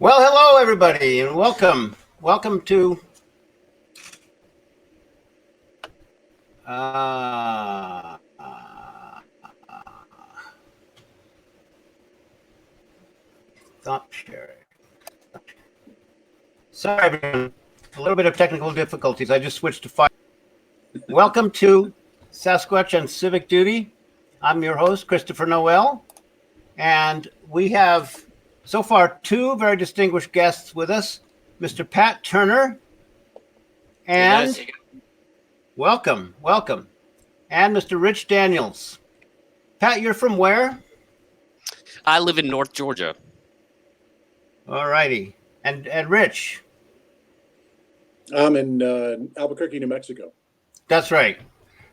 Well, hello everybody, and welcome. Welcome to stop sharing. Sorry, everyone. A little bit of technical difficulties. I just switched to fire. Welcome to Sasquatch on Civic Duty. I'm your host, Christopher Noel, and we have so far two very distinguished guests with us, Mr. Pat Turner, and welcome, and Mr. Rich Daniels. Pat, you're from where? I live in North Georgia. All righty. And Rich? I'm in Albuquerque, New Mexico. That's right.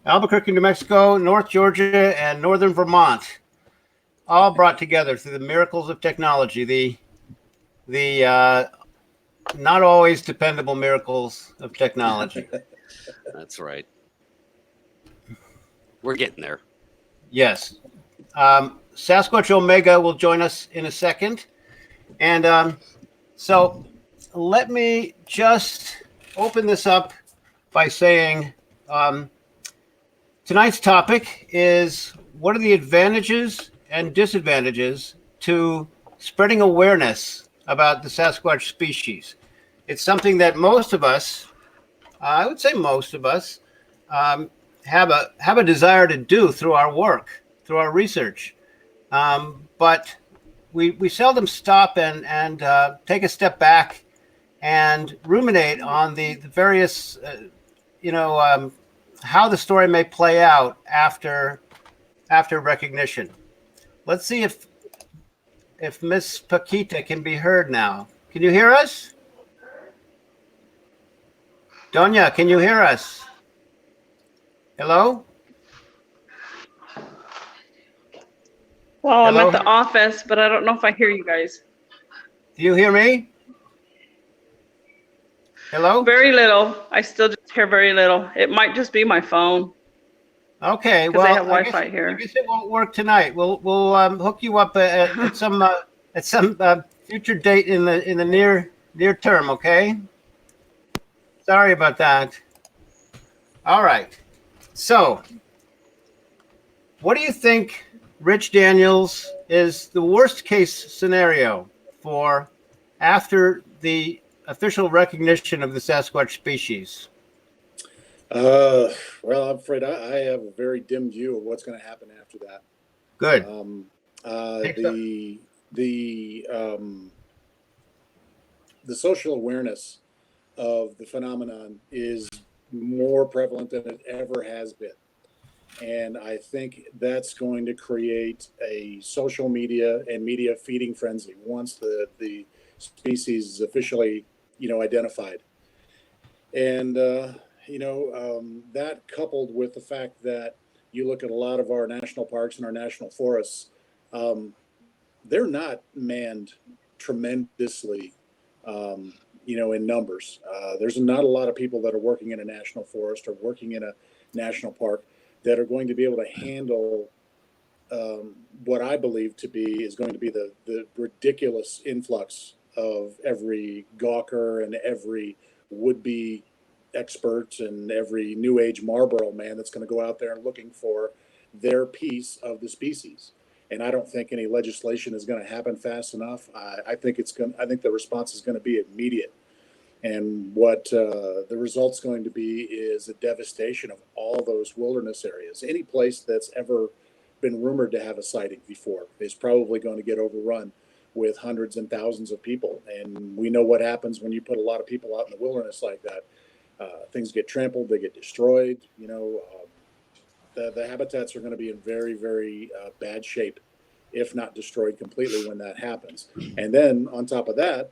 Albuquerque, New Mexico, North Georgia, and northern Vermont, all brought together through the miracles of technology, the not always dependable miracles of technology. That's right. We're getting there. Yes. Sasquatch Omega will join us in a second. And so let me just open this up by saying tonight's topic is what are the advantages and disadvantages to spreading awareness about the Sasquatch species. It's something that most of us, I would say most of us, have a desire to do through our work, through our research. But we seldom stop and take a step back and ruminate on the various, how the story may play out after recognition. Let's see if Miss Paquita can be heard now. Can you hear us? Donya, can you hear us? Hello? Well, Hello? I'm at the office, but I don't know if I hear you guys. Do you hear me? Hello? Very little. I still just hear very little. It might just be my phone. Okay, Because well, I have Wi-Fi here. I guess it won't work tonight. We'll hook you up at some future date in the near term. Okay. Sorry about that. All right. So, what do you think, Rich Daniels, is the worst case scenario for after the official recognition of the Sasquatch species? Well, I'm afraid I have a very dim view of what's going to happen after that. Good. The social awareness of the phenomenon is more prevalent than it ever has been. And I think that's going to create a social media and media feeding frenzy once the species is officially, identified. And, that coupled with the fact that you look at a lot of our national parks and our national forests, they're not manned tremendously, in numbers. There's not a lot of people that are working in a national forest or working in a national park that are going to be able to handle what I believe is going to be the ridiculous influx of every gawker and every would-be expert and every new age Marlboro man that's going to go out there looking for their piece of the species. And I don't think any legislation is going to happen fast enough. I think the response is going to be immediate. And what the result's going to be is a devastation of all those wilderness areas. Any place that's ever been rumored to have a sighting before is probably going to get overrun with hundreds and thousands of people. And we know what happens when you put a lot of people out in the wilderness like that. Things get trampled, they get destroyed. The habitats are going to be in very, very bad shape, if not destroyed completely when that happens. And then on top of that,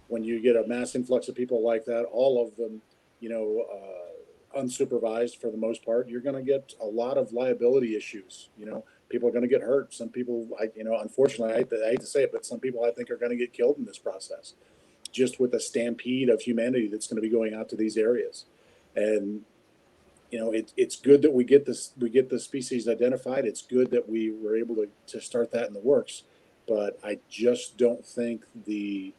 when you get a mass influx of people like that, all of them, unsupervised for the most part, you're going to get a lot of liability issues. People are going to get hurt. Some people, unfortunately, I hate to say it, but some people I think are going to get killed in this process, just with a stampede of humanity that's going to be going out to these areas. And it's good that we get the species identified. It's good that we were able to start that in the works, but I just don't think the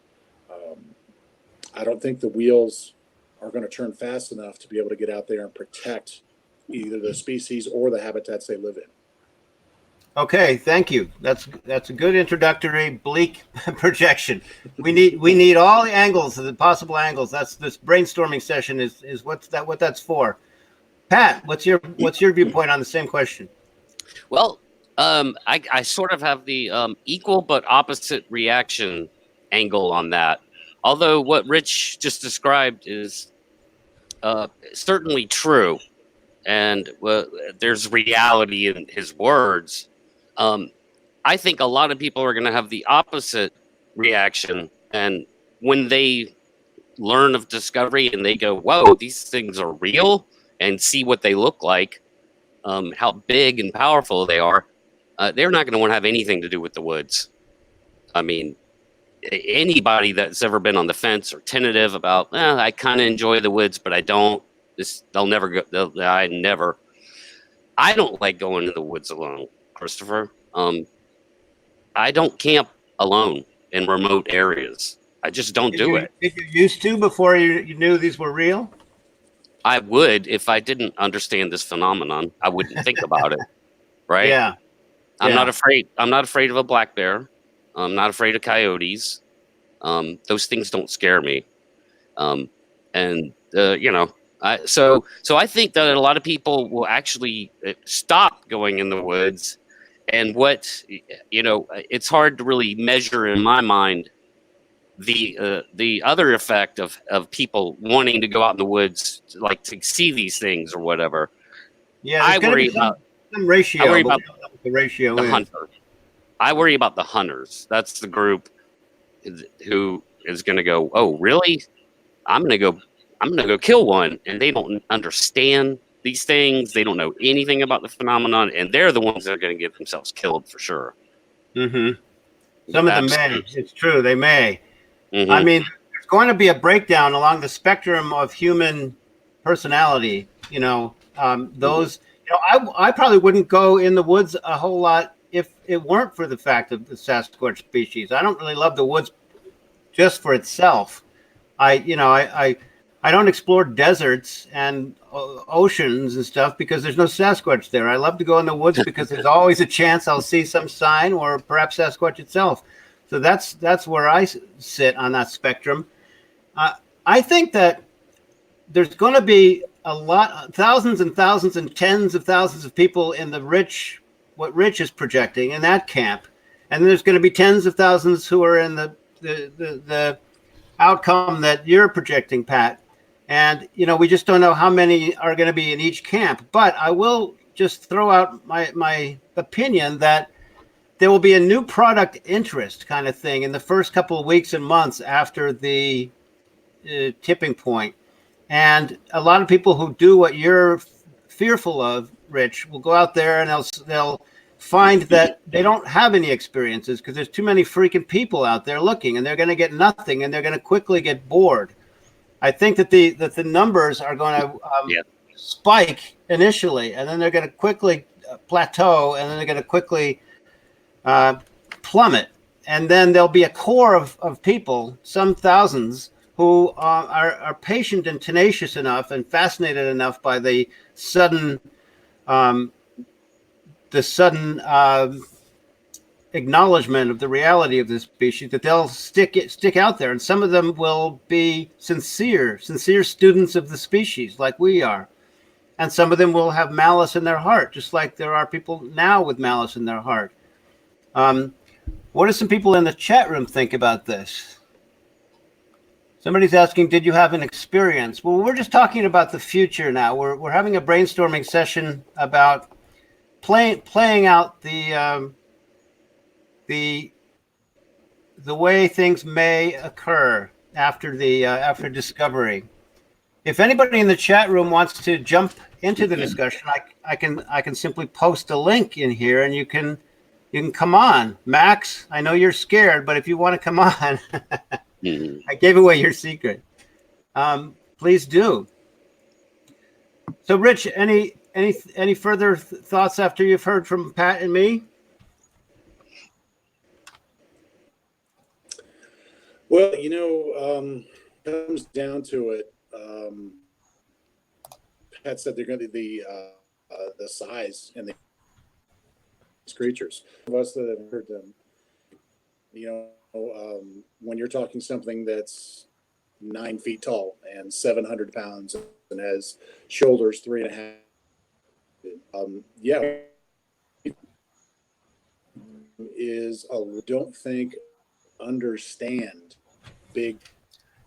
I don't think the wheels are going to turn fast enough to be able to get out there and protect either the species or the habitats they live in. Okay, thank you. That's a good introductory bleak projection. We need all the angles, the possible angles. That's this brainstorming session is what that's for. Pat, what's your viewpoint on the same question? Well, I sort of have the equal but opposite reaction angle on that. Although what Rich just described is certainly true, and there's reality in his words. I think a lot of people are going to have the opposite reaction, and when they learn of discovery and they go, "Whoa, these things are real," and see what they look like, how big and powerful they are, they're not going to want to have anything to do with the woods. I mean, anybody that's ever been on the fence or tentative about, I kind of enjoy the woods, but I don't. They'll never go. I never. I don't like going to the woods alone, Christopher. I don't camp alone in remote areas. I just don't do it. Did you used to before you knew these were real? I would if I didn't understand this phenomenon. I wouldn't think about it, right? Yeah. I'm not afraid. I'm not afraid of a black bear. I'm not afraid of coyotes. Those things don't scare me. So I think that a lot of people will actually stop going in the woods. And it's hard to really measure in my mind the other effect of people wanting to go out in the woods, like to see these things or whatever. Yeah, I worry about some ratio. I worry about we don't know what the ratio the is. hunter. I worry about the hunters. That's the group who is going to go, "Oh, really? I'm going to go kill one," and they don't understand these things. They don't know anything about the phenomenon, and they're the ones that are going to get themselves killed for sure. Mm-hmm. Some of them may. It's true. They may. Mm-hmm. I mean, there's going to be a breakdown along the spectrum of human personality. Those. I probably wouldn't go in the woods a whole lot if it weren't for the fact of the Sasquatch species. I don't really love the woods just for itself. I don't explore deserts and oceans and stuff because there's no Sasquatch there. I love to go in the woods because there's always a chance I'll see some sign or perhaps Sasquatch itself. So that's where I sit on that spectrum. I think that there's going to be thousands and thousands and tens of thousands of people in what Rich is projecting in that camp. And there's going to be tens of thousands who are in the outcome that you're projecting, Pat. And, we just don't know how many are going to be in each camp. But I will just throw out my opinion that there will be a new product interest kind of thing in the first couple of weeks and months after the tipping point. And a lot of people who do what you're fearful of, Rich, will go out there and they'll find that they don't have any experiences because there's too many freaking people out there looking, and they're going to get nothing, and they're going to quickly get bored. I think that the numbers are going to spike initially, and then they're going to quickly plateau, and then they're going to quickly plummet. And then there'll be a core of people, some thousands, who are patient and tenacious enough and fascinated enough by the sudden acknowledgement of the reality of this species that they'll stick out there. And some of them will be sincere students of the species like we are. And some of them will have malice in their heart, just like there are people now with malice in their heart. What do some people in the chat room think about this? Somebody's asking, did you have an experience? Well, we're just talking about the future now. We're having a brainstorming session about playing out the way things may occur after discovery. If anybody in the chat room wants to jump into the discussion, I can simply post a link in here, and you can come on. Max, I know you're scared, but if you want to come on, I gave away your secret. Please do. So, Rich, any further thoughts after you've heard from Pat and me? Well, comes down to it. Pat said they're going to be the size and the creatures. Of us that have heard them, when you're talking something that's 9 feet tall and 700 pounds and has shoulders 3.5. Yeah, don't think understand big.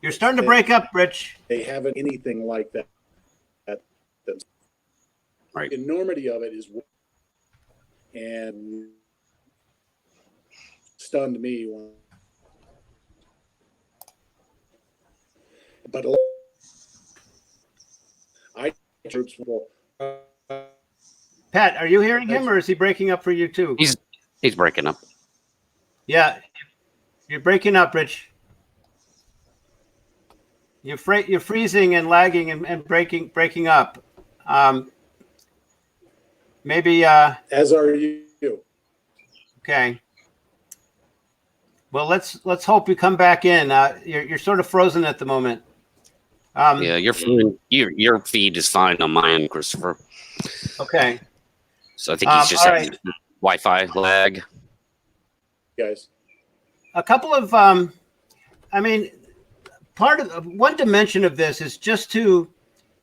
You're starting to break up, Rich. They haven't anything like that. Right. The enormity of it is, and stunned me. But troops will. Pat, are you hearing him, or is he breaking up for you too? He's breaking up. Yeah, you're breaking up, Rich. You're freezing and lagging and breaking up. Maybe. As are you. Okay. Well, let's hope you come back in. You're sort of frozen at the moment. Yeah, your feed is fine on my end, Christopher. Okay. So I think he's just having Wi-Fi lag. Guys. A couple of, part of one dimension of this is just to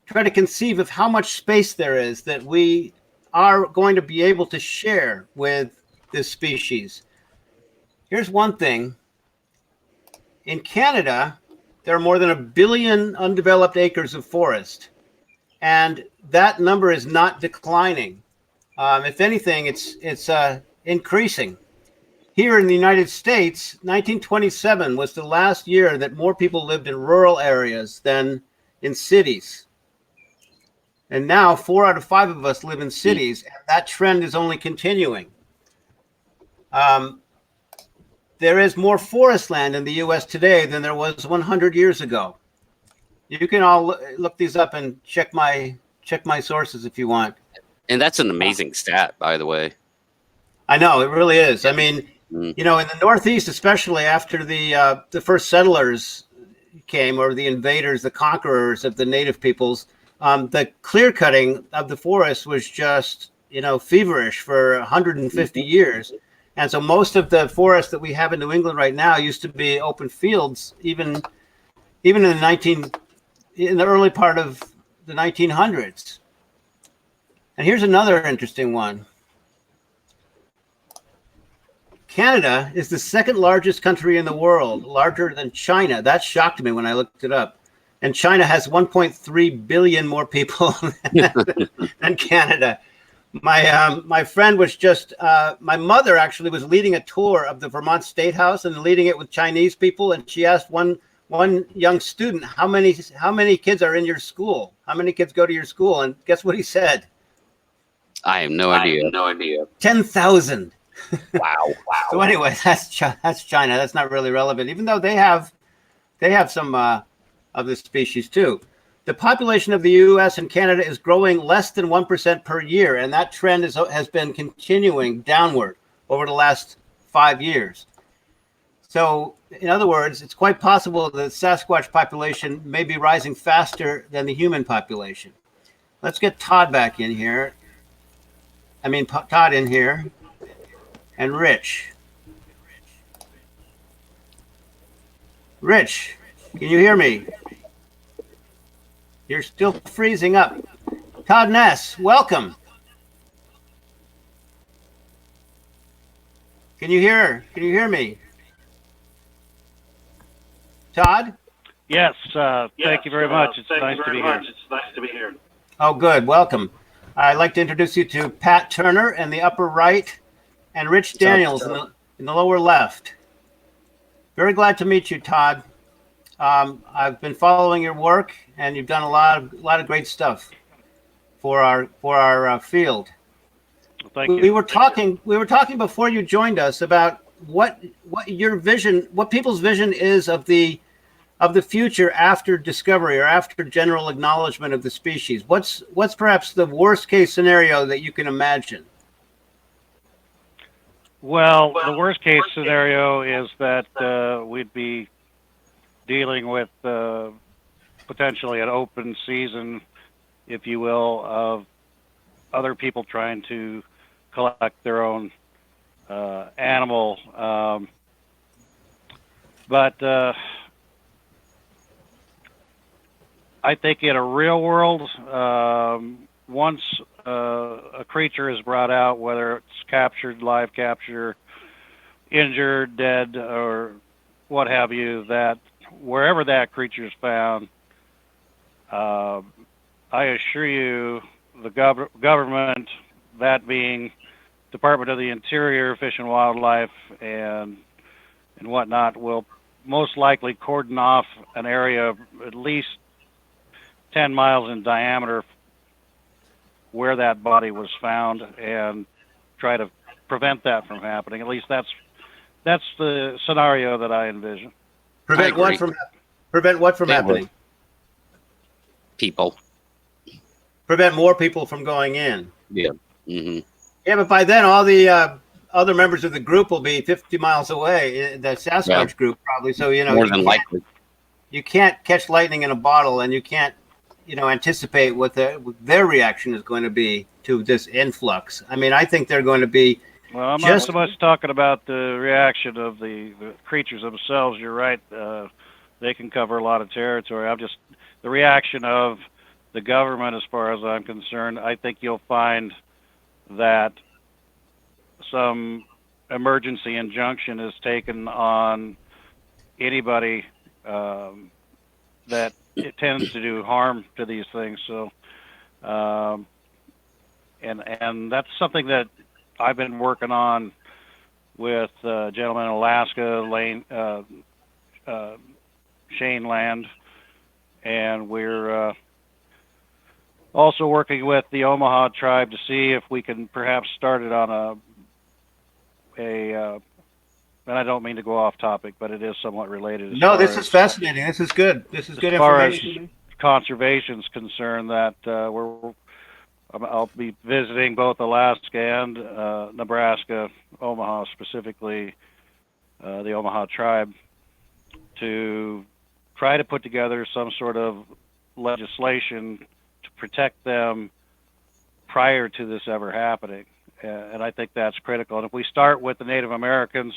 try to conceive of how much space there is that we are going to be able to share with this species. Here's one thing. In Canada, there are more than 1 billion undeveloped acres of forest, and that number is not declining. If anything, it's increasing. Here in the United States, 1927 was the last year that more people lived in rural areas than in cities. And now 4 out of 5 of us live in cities, and that trend is only continuing. There is more forest land in the U.S. today than there was 100 years ago. You can all look these up and check my sources if you want. And that's an amazing stat, by the way. I know, it really is. I mean, in the Northeast, especially after the first settlers came, or the invaders, the conquerors of the native peoples, the clear cutting of the forest was just, feverish for 150 years. And so most of the forest that we have in New England right now used to be open fields, even in the early part of the 1900s. And here's another interesting one. Canada is the second largest country in the world, larger than China. That shocked me when I looked it up. And China has 1.3 billion more people than Canada. My friend was my mother actually was leading a tour of the Vermont State House and leading it with Chinese people. And she asked one young student, how many kids are in your school? How many kids go to your school? And guess what he said? I have no idea. 10,000. Wow. So anyway, that's China. That's not really relevant, even though they have some of this species too. The population of the U.S. and Canada is growing less than 1% per year, and that trend has been continuing downward over the last 5 years. So, in other words, it's quite possible that the Sasquatch population may be rising faster than the human population. Let's get Todd back in here. Todd in here. And Rich. Rich, can you hear me? You're still freezing up. Todd Ness, welcome. Can you hear me? Todd? Yes, thank you very much. It's nice to be here. Oh, good. Welcome. I'd like to introduce you to Pat Turner in the upper right and Rich Daniels in the lower left. Very glad to meet you, Todd. I've been following your work, and you've done a lot of great stuff for our field. Well, thank you. We were talking before you joined us about what your vision, what people's vision is of the future after discovery or after general acknowledgement of the species. What's perhaps the worst case scenario that you can imagine? Well, the worst case scenario is that we'd be dealing with potentially an open season, if you will, of other people trying to collect their own animal. But I think in a real world, once a creature is brought out, whether it's captured, live capture, injured, dead, or what have you, that wherever that creature is found, I assure you the government, that being Department of the Interior, Fish and Wildlife, and whatnot, will most likely cordon off an area of at least 10 miles in diameter where that body was found and try to prevent that from happening. At least that's the scenario that I envision. Prevent what from happening? People. Prevent more people from going in. Yeah. Mm-hmm. Yeah, but by then all the other members of the group will be 50 miles away. The Sasquatch group probably. So more than likely, you can't catch lightning in a bottle, and you can't anticipate what their reaction is going to be to this influx. I mean, I think they're going to be. Well, I'm not so much talking about the reaction of the creatures themselves. You're right. They can cover a lot of territory. I'm just the reaction of the government, as far as I'm concerned. I think you'll find that some emergency injunction is taken on anybody that it tends to do harm to these things. So, and that's something that I've been working on with a gentleman in Alaska, Shane Land, and we're also working with the Omaha tribe to see if we can perhaps start it on and I don't mean to go off topic, but it is somewhat related. No, this is fascinating. This is good. This is good information. As far as conservation's concerned, that I'll be visiting both Alaska and Nebraska, Omaha specifically, the Omaha tribe, to try to put together some sort of legislation to protect them prior to this ever happening. And I think that's critical. And if we start with the Native Americans,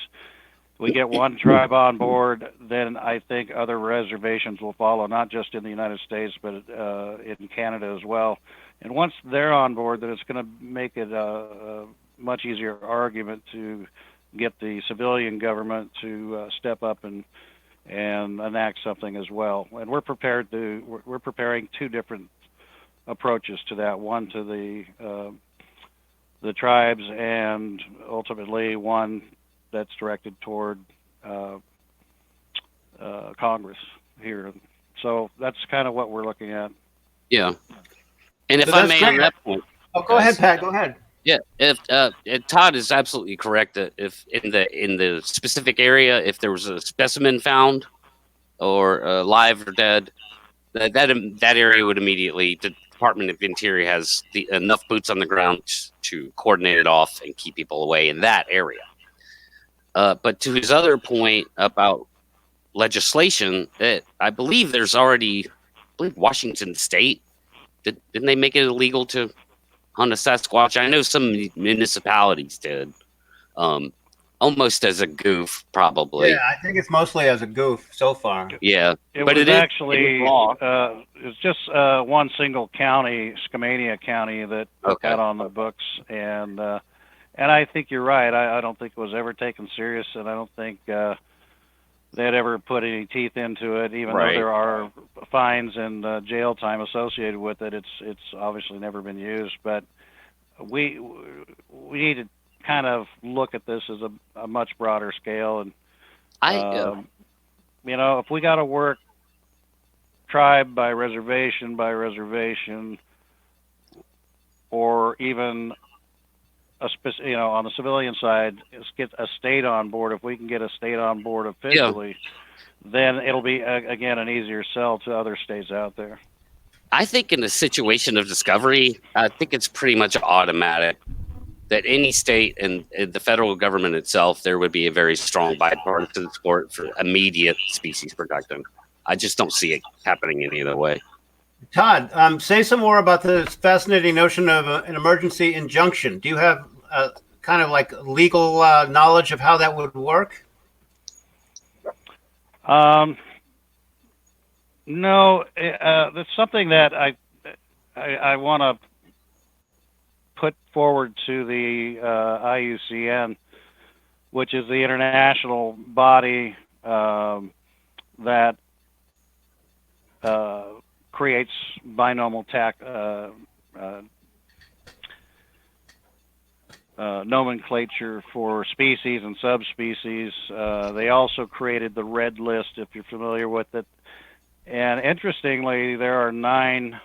we get one tribe on board, then I think other reservations will follow, not just in the United States, but in Canada as well. And once they're on board, then it's going to make it a much easier argument to get the civilian government to step up and enact something as well. And we're preparing two different approaches to that. One to the tribes, and ultimately one that's directed toward Congress here. So that's kind of what we're looking at. Yeah. And if I may, on that point, go ahead, Pat. Go ahead. Yeah, if Todd is absolutely correct that if in the specific area, if there was a specimen found or live or dead, that area would immediately, the Department of Interior has enough boots on the ground to coordinate it off and keep people away in that area. But to his other point about legislation, I believe there's already, Washington State, didn't they make it illegal to hunt a Sasquatch? I know some municipalities did, almost as a goof, probably. Yeah, I think it's mostly as a goof so far. Yeah, but it actually it's just one single county, Skamania County, that had on the books, and I think you're right. I don't think it was ever taken serious, and I don't think they'd ever put any teeth into it, even though there are fines and jail time associated with it. It's obviously never been used, but we need to kind of look at this as a much broader scale. And if we got to work tribe by reservation, or even on the civilian side, get a state on board. If we can get a state on board officially, then it'll be, again, an easier sell to other states out there. I think in a situation of discovery, I think it's pretty much automatic that any state and the federal government itself, there would be a very strong bipartisan support for immediate species protection. I just don't see it happening any other way. Todd, say some more about this fascinating notion of an emergency injunction. Do you have kind of like legal knowledge of how that would work? No, that's something that I want to put forward to the IUCN, which is the international body that creates binomial nomenclature for species and subspecies. They also created the red list, if you're familiar with it. And interestingly, there are 9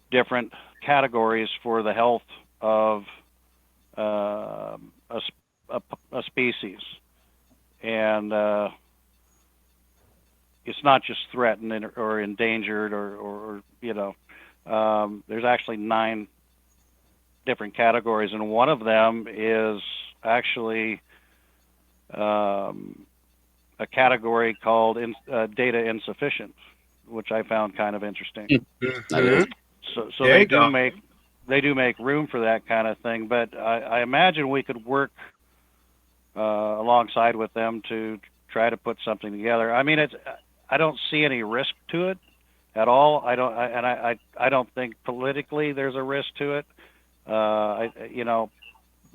different categories for the health of a species. And it's not just threatened or endangered or there's actually 9 different categories, and one of them is actually a category called data insufficient, which I found kind of interesting. Mm-hmm. So they do make room for that kind of thing, but I imagine we could work alongside with them to try to put something together. I mean, I don't see any risk to it at all. I don't think politically there's a risk to it.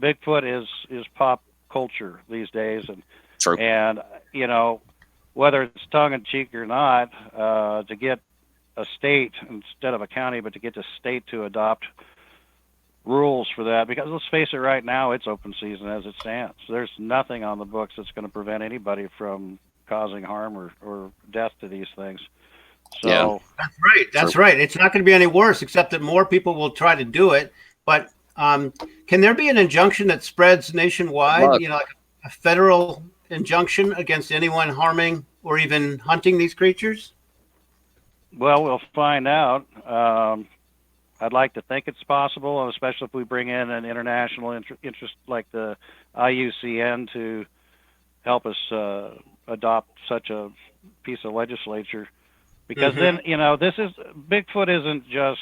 Bigfoot is pop culture these days, and True. And whether it's tongue in cheek or not, to get a state instead of a county, but to get the state to adopt rules for that, because let's face it, right now it's open season as it stands. There's nothing on the books that's going to prevent anybody from causing harm or death to these things. So Yeah. That's right. That's right. It's not going to be any worse, except that more people will try to do it. But can there be an injunction that spreads nationwide? Look. Like a federal injunction against anyone harming or even hunting these creatures? Well, we'll find out. I'd like to think it's possible, especially if we bring in an international interest like the IUCN to help us adopt such a piece of legislature. Because then, Bigfoot isn't just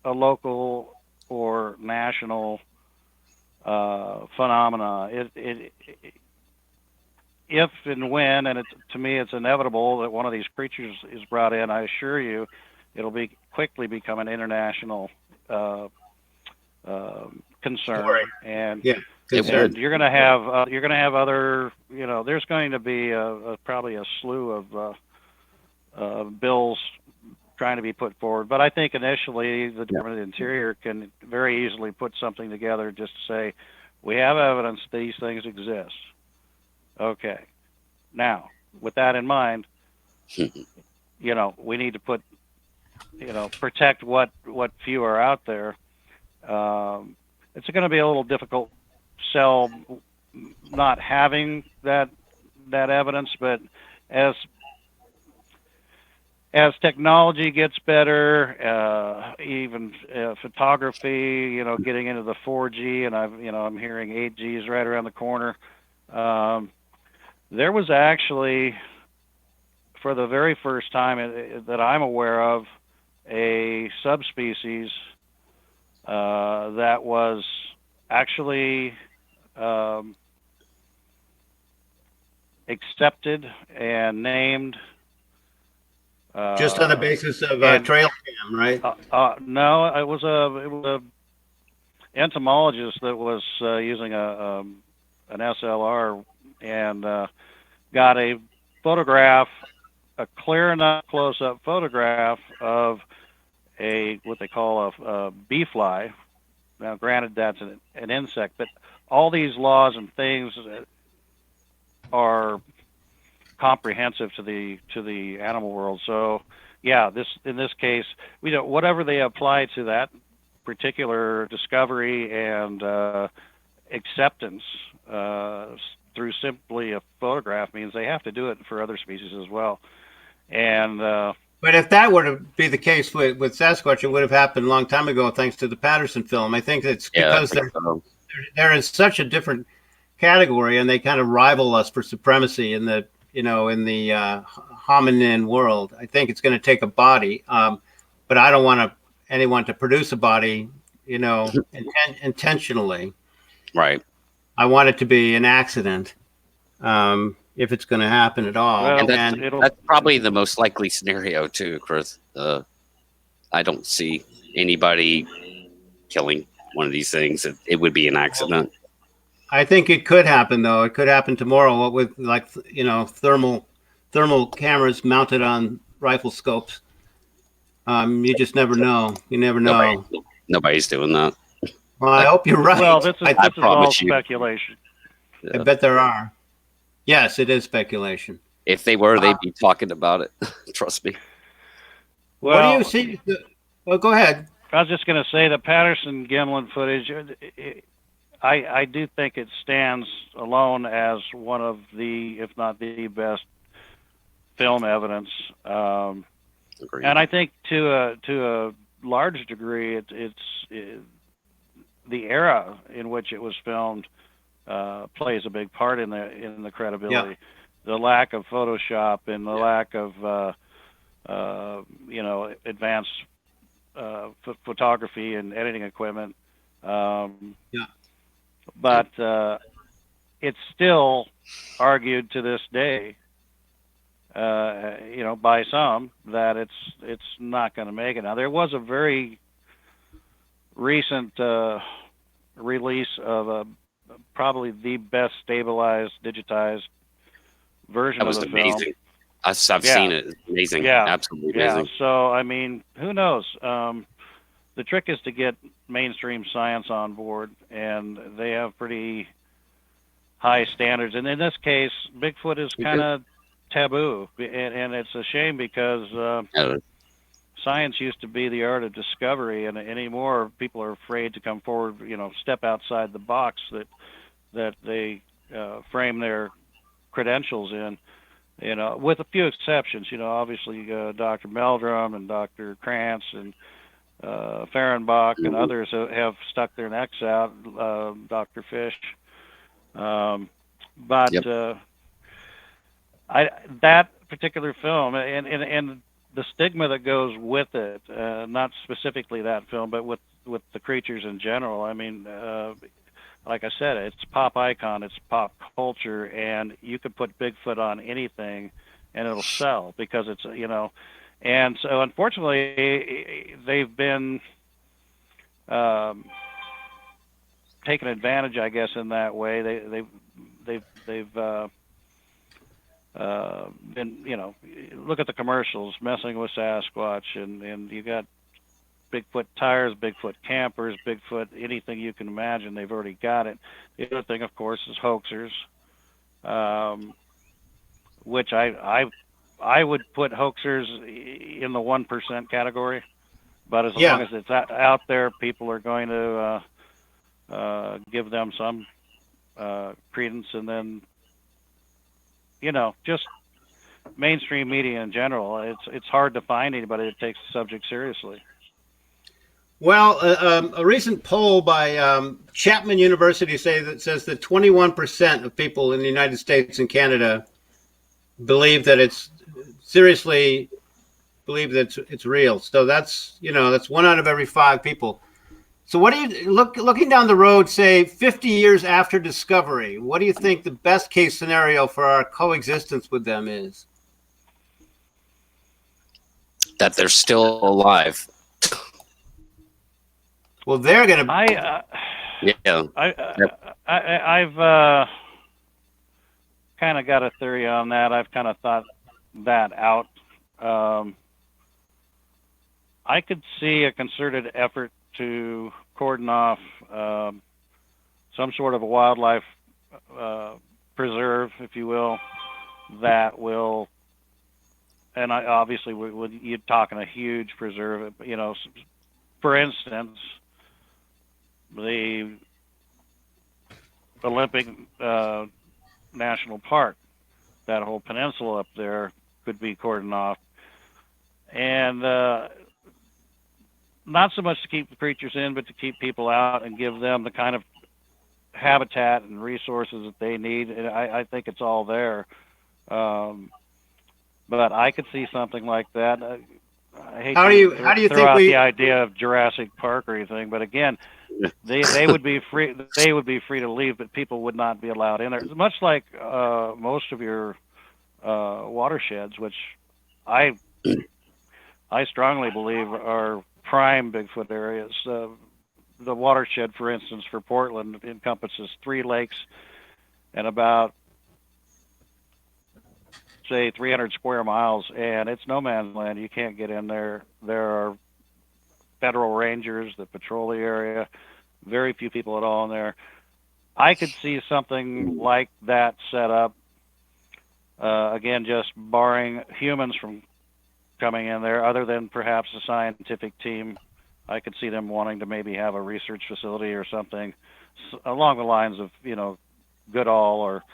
a local or national phenomena. If and when, and to me it's inevitable that one of these creatures is brought in, I assure you, it'll quickly become an international concern. And you're going to have other, there's going to be probably a slew of bills trying to be put forward. But I think initially the Department of the Interior can very easily put something together just to say, we have evidence these things exist. Okay. Now, with that in mind, we need to put, protect what few are out there. It's going to be a little difficult sell not having that evidence, but as technology gets better, even photography, getting into the 4G, and I'm hearing 8G is right around the corner. There was actually, for the very first time that I'm aware of, a subspecies that was actually accepted and named. Just on the basis of trail cam, right? No, it was a entomologist that was using an SLR and got a photograph, a clear enough close-up photograph of what they call a bee fly. Now, granted, that's an insect, but all these laws and things are comprehensive to the animal world. So, yeah, in this case, whatever they apply to that particular discovery and acceptance through simply a photograph means they have to do it for other species as well. And but if that were to be the case with Sasquatch, it would have happened a long time ago, thanks to the Patterson film. I think it's because they're in such a different category, and they kind of rival us for supremacy in the in the hominin world. I think it's going to take a body, but I don't want anyone to produce a body, intentionally. Right. I want it to be an accident, if it's going to happen at all. Well, And that's probably the most likely scenario too, Chris. I don't see anybody killing one of these things. It would be an accident. I think it could happen, though. It could happen tomorrow with thermal cameras mounted on rifle scopes. You just never know. You never know. Nobody's doing that. Well, I hope you're right. Well, this is all promise you. speculation. I bet there are. Yes, it is speculation. If they were, they'd be talking about it. Trust me. What Well, do you see? Well, go ahead. I was just going to say the Patterson Gimlin footage, I do think it stands alone as one of the, if not the best film evidence. Agreed. And I think to a large degree, it's the era in which it was filmed plays a big part in the credibility. Yeah. The lack of Photoshop and the lack of advanced photography and editing equipment. But it's still argued to this day, by some that it's not going to make it. Now there was a very recent release of probably the best stabilized, digitized version That was of the amazing. film. I've seen it. It's amazing. Yeah. Absolutely amazing. Yeah. So I mean, who knows? The trick is to get mainstream science on board, and they have pretty high standards. And in this case, Bigfoot is kind of taboo, and it's a shame because science used to be the art of discovery, and anymore people are afraid to come forward, step outside the box that they frame their credentials in. With a few exceptions, obviously Dr. Meldrum and Dr. Krantz and Fehrenbach and others have stuck their necks out, Dr. Fish. But that particular film and the stigma that goes with it, not specifically that film, but with the creatures in general. I mean, like I said, it's pop icon, it's pop culture, and you could put Bigfoot on anything and it'll sell because it's, and so unfortunately they've been taken advantage, I guess, in that way. They've been, look at the commercials, messing with Sasquatch, and you got Bigfoot tires, Bigfoot campers, Bigfoot, anything you can imagine, they've already got it. The other thing, of course, is hoaxers, which I would put hoaxers in the 1% category, but as long as it's out there, people are going to give them some credence, and then just mainstream media in general. It's hard to find anybody that takes the subject seriously. Well, a recent poll by Chapman University says that 21% of people in the United States and Canada believe that it's real. So that's 1 out of every 5 people. So what do you looking down the road, say 50 years after discovery, what do you think the best case scenario for our coexistence with them is? That they're still alive. Well, they're going to. I've kind of got a theory on that. I've kind of thought that out. I could see a concerted effort to cordon off some sort of a wildlife preserve, if you will, that will. And obviously, you're talking a huge preserve. For instance, the Olympic National Park, that whole peninsula up there could be cordoned off, and not so much to keep the creatures in, but to keep people out and give them the kind of habitat and resources that they need. And I think it's all there. But I could see something like that. I hate How do you throw think out we? the idea of Jurassic Park or anything, but again, they would be free. They would be free to leave, but people would not be allowed in there. Much like most of your watersheds, which I strongly believe are prime Bigfoot areas. The watershed, for instance, for Portland encompasses 3 lakes and about, say, 300 square miles, and it's no man's land. You can't get in there. There are federal rangers that patrol the area. Very few people at all in there. I could see something like that set up. Again, just barring humans from coming in there, other than perhaps a scientific team. I could see them wanting to maybe have a research facility or something along the lines of, Goodall or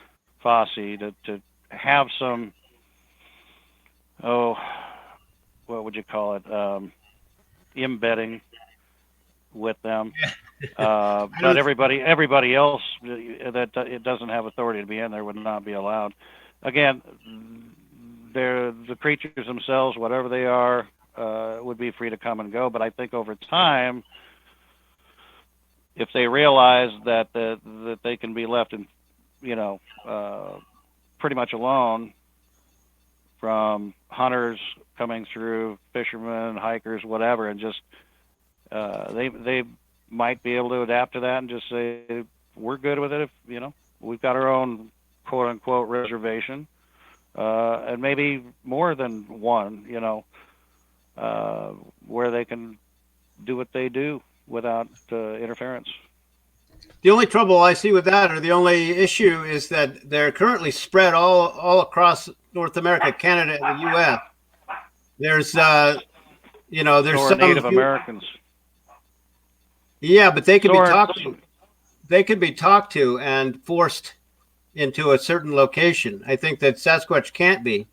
Fosse to have some, what would you call it, embedding with them. But everybody else that it doesn't have authority to be in there would not be allowed. Again, they're the creatures themselves, whatever they are, would be free to come and go. But I think over time, if they realize that they can be left in, pretty much alone from hunters coming through, fishermen, hikers, whatever, and just they might be able to adapt to that and just say, we're good with it. If we've got our own quote unquote reservation, and maybe more than one, where they can do what they do without interference. The only trouble I see with that, or the only issue, is that they're currently spread all across North America, Canada, and the U.S. There's, there's Or some Native Americans. Yeah, but they could be Or- talked to. They could be talked to and forced into a certain location. I think that Sasquatch can't be.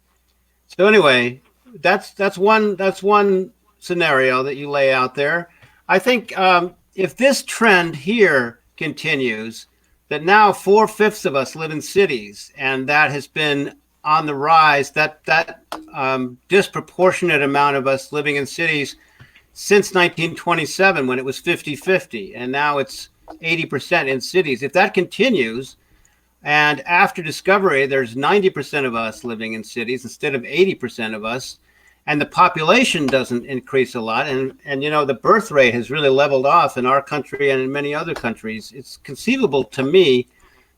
So anyway, that's one scenario that you lay out there. I think if this trend here continues, that now 4/5 of us live in cities, and that has been on the rise. That disproportionate amount of us living in cities since 1927, when it was 50-50, and now it's 80% in cities. If that continues, and after discovery, there's 90% of us living in cities instead of 80% of us, and the population doesn't increase a lot, and the birth rate has really leveled off in our country and in many other countries, it's conceivable to me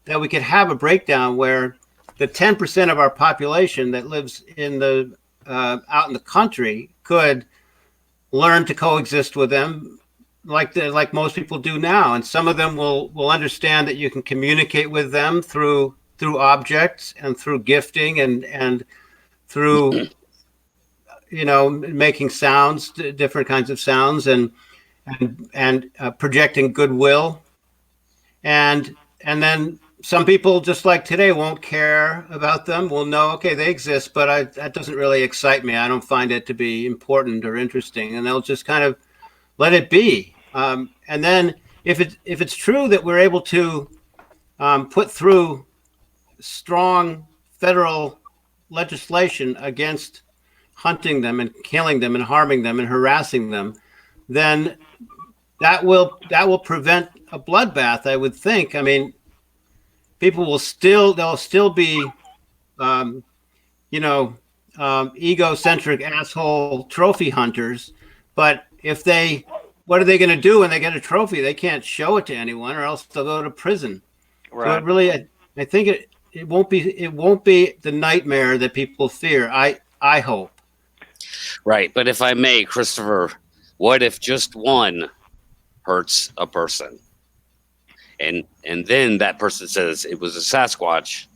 that we could have a breakdown where the 10% of our population that lives in the out in the country could learn to coexist with them like most people do now, and some of them will understand that you can communicate with them through objects and through gifting and through making sounds, different kinds of sounds, and projecting goodwill, and then some people, just like today, won't care about them. Will know, okay, they exist, but that doesn't really excite me. I don't find it to be important or interesting, and they'll just kind of let it be. And then if it's true that we're able to put through strong federal legislation against hunting them and killing them and harming them and harassing them, then that will prevent a bloodbath, I would think. I mean, people they'll still be egocentric asshole trophy hunters, but what are they going to do when they get a trophy? They can't show it to anyone, or else they'll go to prison. Right. So it really, I think it won't be the nightmare that people fear. I hope. Right, but if I may, Christopher, what if just one hurts a person, and then that person says it was a Sasquatch?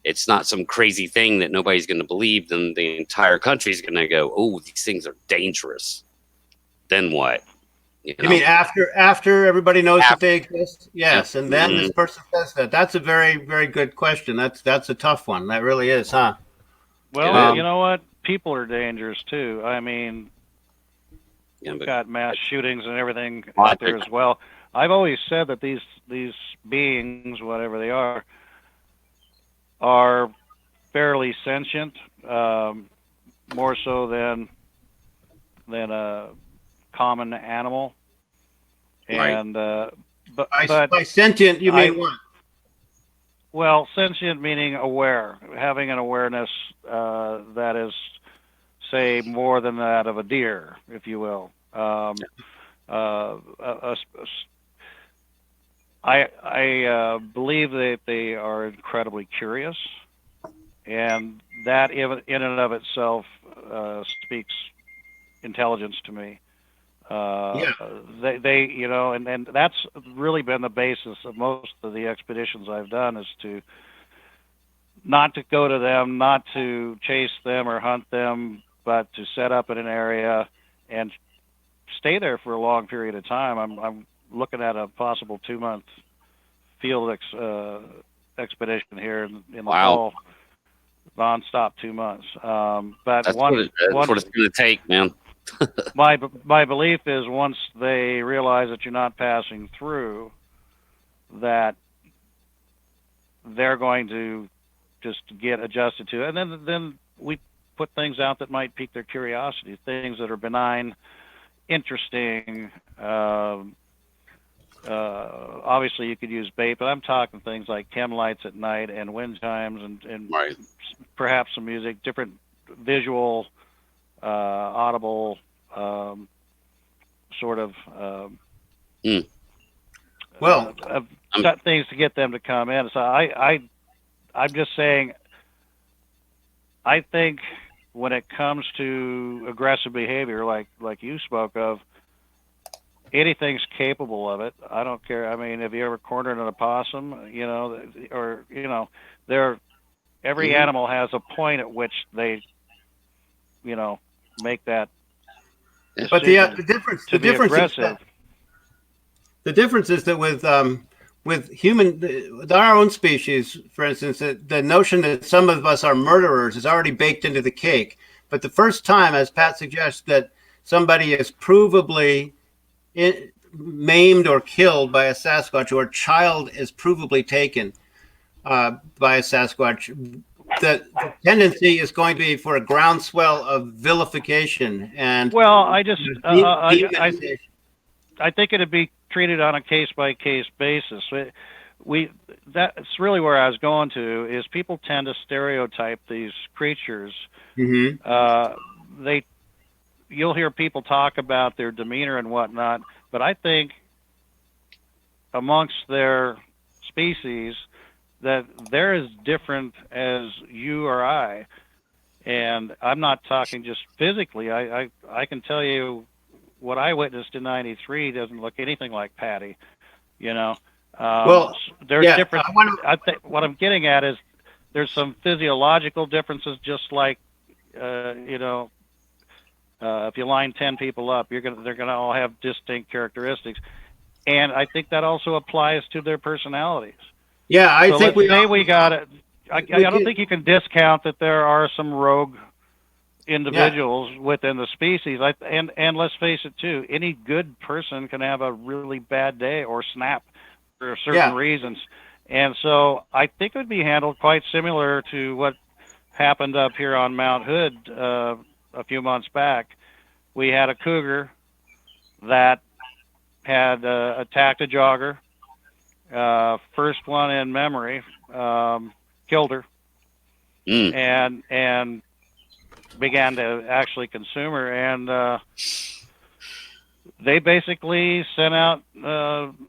It's not some crazy thing that nobody's going to believe. Then the entire country's going to go, "Oh, these things are dangerous." Then what? You mean after everybody knows that they exist? Yes, and then this person says that. That's a very, very good question. That's a tough one. That really is, huh? Well, you know what? People are dangerous too. I mean, Yeah, we've got mass shootings and everything out there as well. I've always said that these beings, whatever they are fairly sentient, more so than a common animal. Right. And but By sentient, you mean what? well, sentient meaning aware, having an awareness that is, say, more than that of a deer, if you will. I believe that they are incredibly curious, and that in and of itself speaks intelligence to me. Yeah. They you know, and that's really been the basis of most of the expeditions I've done, is to not to go to them, not to chase them or hunt them, but to set up in an area and stay there for a long period of time. I'm looking at a possible 2-month field expedition here in the fall, nonstop 2 months. But That's what it's going to take, man. my belief is once they realize that you're not passing through, that they're going to just get adjusted to it. And then we put things out that might pique their curiosity, things that are benign, interesting. Obviously you could use bait, but I'm talking things like chem lights at night and wind chimes and Right. perhaps some music, different visual, audible, sort of Well, things to get them to come in. So I'm just saying, I think when it comes to aggressive behavior, like you spoke of, anything's capable of it. I don't care. I mean, have you ever cornered an opossum? You know, or you know, every animal has a point at which they, you know, make that. But the difference is that with our own species, for instance, the notion that some of us are murderers is already baked into the cake. But the first time, as Pat suggests, that somebody is provably maimed or killed by a Sasquatch, or a child is provably taken by a Sasquatch, the tendency is going to be for a groundswell of vilification and I think it'd be treated on a case-by-case basis. That's really where I was going to, is people tend to stereotype these creatures. Mm-hmm. You'll hear people talk about their demeanor and whatnot, but I think amongst their species that they're as different as you or I. And I'm not talking just physically. I can tell you what I witnessed in '93 doesn't look anything like Patty, you know. There's different. I think what I'm getting at is there's some physiological differences, just like, you know, if you line 10 people up, they're gonna all have distinct characteristics, and I think that also applies to their personalities. Yeah, I think we got it. I don't think you can discount that there are some rogue individuals within the species. And let's face it too, any good person can have a really bad day or snap for certain reasons. And so I think it would be handled quite similar to what happened up here on Mount Hood a few months back. We had a cougar that had attacked a jogger. First one in memory, killed her, and began to actually consume her. And they basically sent out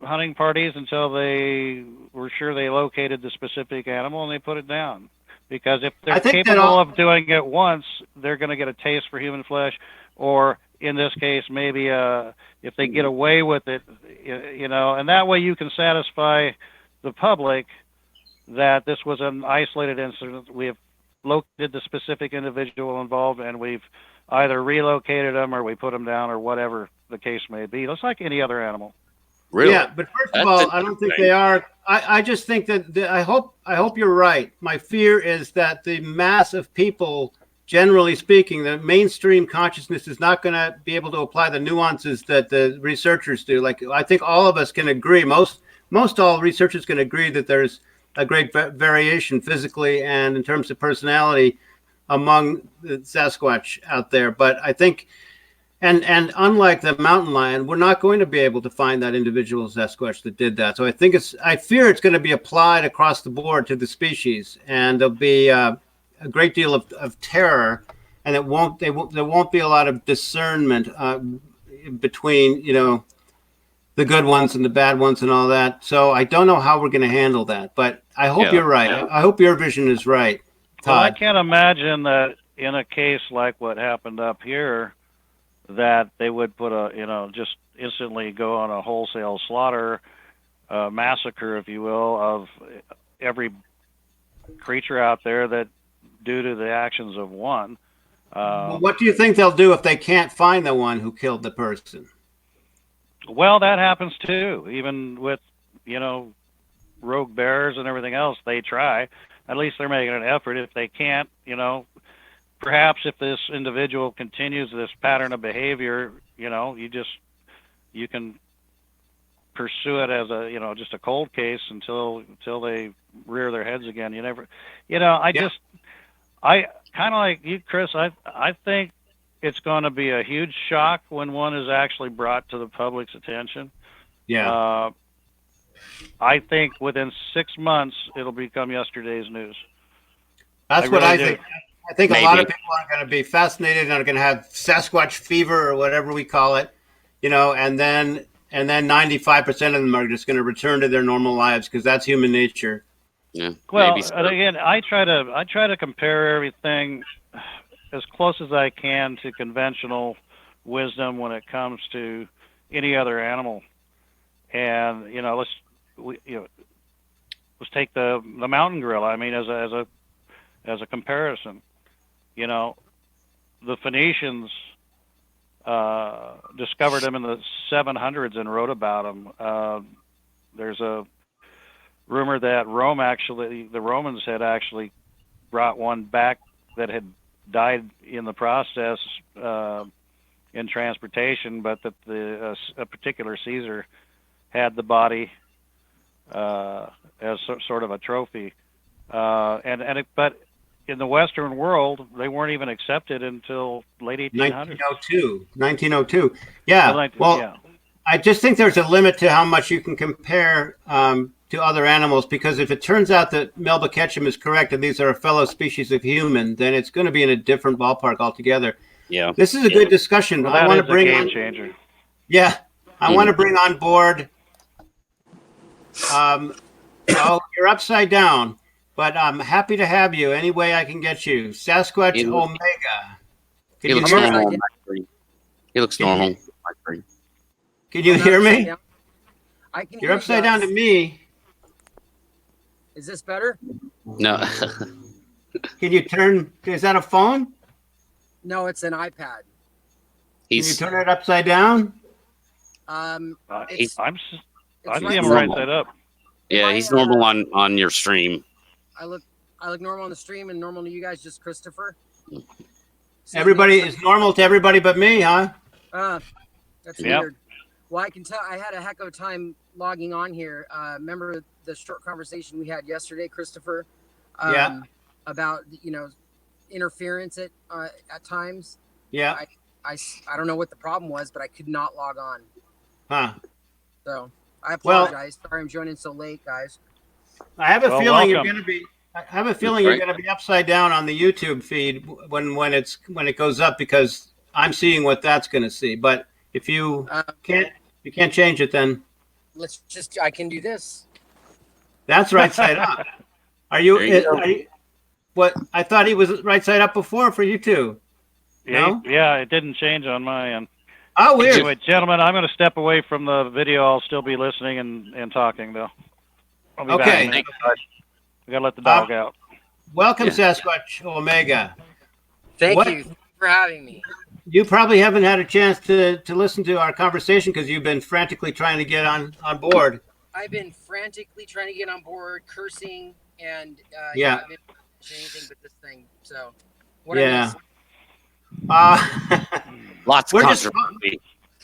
hunting parties until they were sure they located the specific animal, and they put it down. Because if they're capable of doing it once, they're going to get a taste for human flesh, or in this case, maybe if they get away with it, you know, and that way you can satisfy the public that this was an isolated incident. We have located the specific individual involved, and we've either relocated them or we put them down, or whatever the case may be. It's like any other animal. Really? Yeah, but first of all, I don't think they are. I just think that I hope you're right. My fear is that the mass of people, generally speaking, the mainstream consciousness is not going to be able to apply the nuances that the researchers do. Like, I think all of us can agree, most all researchers can agree that there's a great variation physically and in terms of personality among the Sasquatch out there. But I think, and unlike the mountain lion, we're not going to be able to find that individual Sasquatch that did that. So I fear it's going to be applied across the board to the species, and there'll be a great deal of terror, and there won't be a lot of discernment between, the good ones and the bad ones and all that. So I don't know how we're going to handle that, but I hope you're right. I hope your vision is right, Todd. Well, I can't imagine that in a case like what happened up here, that they would put just instantly go on a wholesale slaughter, massacre, if you will, of every creature out there that due to the actions of one. Well, what do you think they'll do if they can't find the one who killed the person? Well, that happens too. Even with, rogue bears and everything else, they try. At least they're making an effort. If they can't, perhaps if this individual continues this pattern of behavior, you can pursue it as just a cold case until they rear their heads again. I kind of like you, Chris. I think it's going to be a huge shock when one is actually brought to the public's attention. Yeah. I think within 6 months it'll become yesterday's news. That's what I think. I think a lot of people are going to be fascinated and are going to have Sasquatch fever or whatever we call it, and then 95% of them are just going to return to their normal lives because that's human nature. Yeah. Well, and again, I try to compare everything as close as I can to conventional wisdom when it comes to any other animal. And let's take the mountain gorilla. I mean, as a comparison, the Phoenicians discovered them in the 700s and wrote about them. There's a rumor that the Romans had actually brought one back that had died in the process in transportation, but that a particular Caesar had the body as sort of a trophy. But in the Western world, they weren't even accepted until late 1800s. 1902. Yeah. Well, I just think there's a limit to how much you can compare to other animals, because if it turns out that Melba Ketchum is correct and these are a fellow species of human, then it's going to be in a different ballpark altogether. Yeah. This is a good discussion. Well, I want to bring a game changer. Yeah. I want to bring on board. You're upside down, but I'm happy to have you any way I can get you. Sasquatch Omega. He looks normal on my screen. He looks normal on my screen. Can you hear me? I can. You're upside down to me. Is this better? No. Can you turn? Is that a phone? No, it's an iPad. Can you turn it upside down? I It's see right him normal. right side up. Yeah, he's normal on your stream. I look normal on the stream and normal to you guys, just Christopher. Everybody is normal to everybody but me, huh? That's weird. Well, I can tell I had a heck of a time logging on here. Remember the short conversation we had yesterday, Christopher? About interference at times. Yeah. I don't know what the problem was, but I could not log on. Huh. So I apologize. Sorry, I'm joining so late, guys. I have a feeling you're welcome. going to be. I have a feeling you're going to be upside down on the YouTube feed when it goes up, because I'm seeing what that's going to see. But if you can't change it, then I can do this. that's right side up. Are you what? I thought he was right side up before for you too. No? Yeah, it didn't change on my end. Oh, weird. Anyway, gentlemen, I'm going to step away from the video. I'll still be listening and talking, though. I'll be Okay. back. We got to let the dog out. Welcome, Sasquatch Omega. Thank you for having me. You probably haven't had a chance to listen to our conversation because you've been frantically trying to get on board. I've been frantically trying to get on board, cursing, and I've been doing anything but this thing. So, Lots of controversy.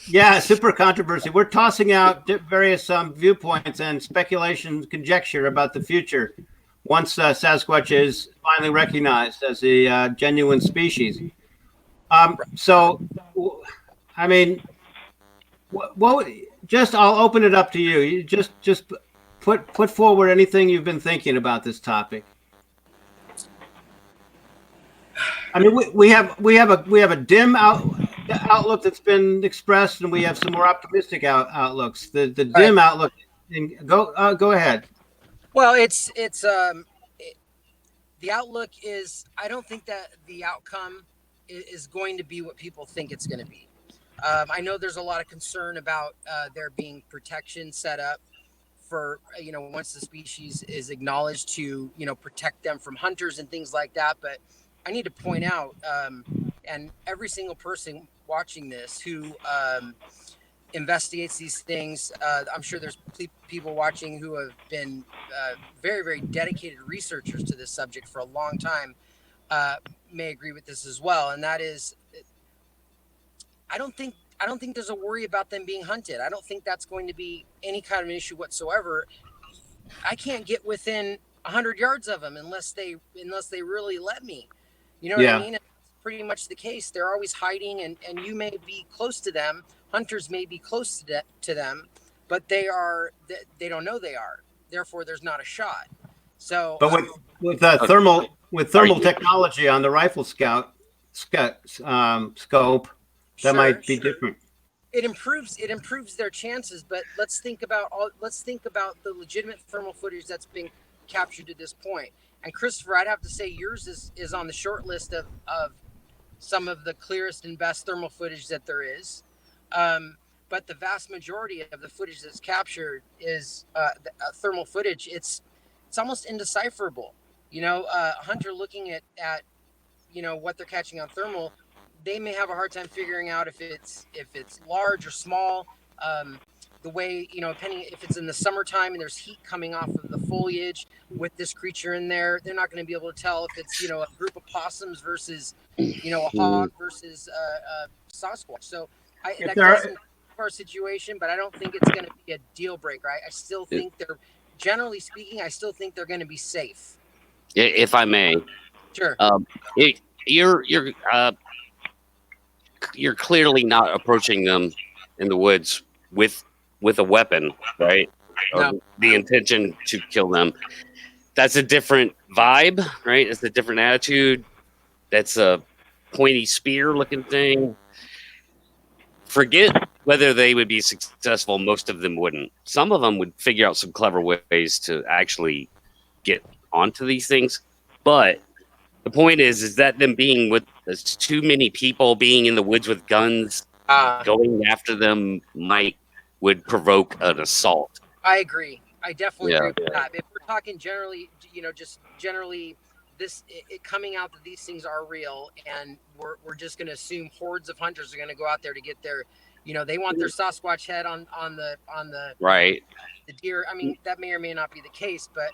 Yeah, super controversy. We're tossing out various viewpoints and speculation, conjecture about the future once Sasquatch is finally recognized as a genuine species. So, I mean, well, just I'll open it up to you. You just put forward anything you've been thinking about this topic. I mean, we have a dim outlook that's been expressed, and we have some more optimistic outlooks. The dim outlook. Go ahead. Well, the outlook is, I don't think that the outcome is going to be what people think it's going to be. I know there's a lot of concern about there being protection set up for, once the species is acknowledged to, protect them from hunters and things like that. But I need to point out, and every single person watching this who investigates these things, I'm sure there's people watching who have been very, very dedicated researchers to this subject for a long time, may agree with this as well. And that is, I don't think there's a worry about them being hunted. I don't think that's going to be any kind of an issue whatsoever. I can't get within 100 yards of them unless they really let me. You know what I mean? It's pretty much the case. They're always hiding, and you may be close to them. Hunters may be close to them, but they don't know they are. Therefore, there's not a shot. So, but with thermal technology on the rifle scope, that might be different. It improves their chances, but let's think about the legitimate thermal footage that's been captured to this point. And Christopher, I'd have to say yours is on the short list of some of the clearest and best thermal footage that there is. But the vast majority of the footage that's captured is thermal footage. It's almost indecipherable. A hunter looking at what they're catching on thermal, they may have a hard time figuring out if it's large or small. The way, depending if it's in the summertime and there's heat coming off of the foliage with this creature in there, they're not going to be able to tell if it's, a group of possums versus, a hog versus a Sasquatch. So that doesn't our situation, but I don't think it's going to be a deal breaker. I still think generally speaking, I still think they're going to be safe. If I may. Sure. You're clearly not approaching them in the woods with a weapon, right? No. Or the intention to kill them. That's a different vibe, right? It's a different attitude. That's a pointy spear looking thing. Forget whether they would be successful. Most of them wouldn't. Some of them would figure out some clever ways to actually get onto these things. But the point is that them being with too many people being in the woods with guns, going after them would provoke an assault. I agree. I definitely agree with that. If we're talking generally, just generally, it coming out that these things are real, and we're just going to assume hordes of hunters are going to go out there to get their, they want their Sasquatch head on the right, the deer. I mean, that may or may not be the case, but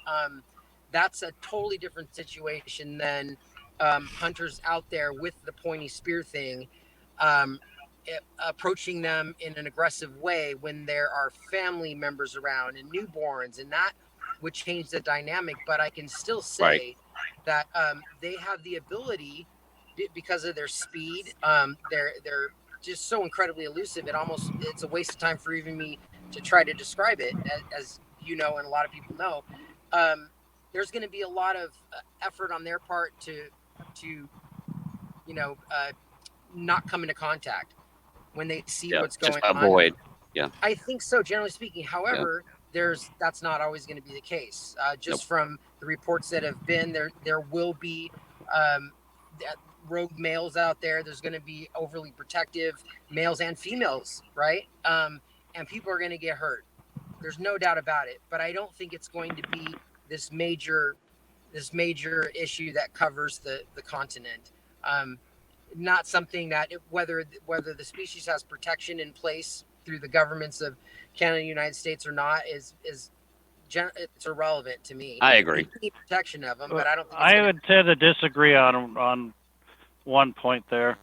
that's a totally different situation than hunters out there with the pointy spear thing, approaching them in an aggressive way when there are family members around and newborns, and that would change the dynamic. But I can still say that they have the ability, because of their speed, they're just so incredibly elusive. It's a waste of time for even me to try to describe it, as and a lot of people know. There's going to be a lot of effort on their part to not come into contact when they see what's going on. Avoid. Yeah. I think so, generally speaking. However, that's not always going to be the case. From the reports that have been there will be rogue males out there. There's going to be overly protective males and females, right? And people are going to get hurt. There's no doubt about it. But I don't think it's going to be this major issue that covers the continent. Not something that whether the species has protection in place through the governments of Canada and the United States or not is it's irrelevant to me. I agree. We need protection of them, but I don't think I would tend to disagree on one point there.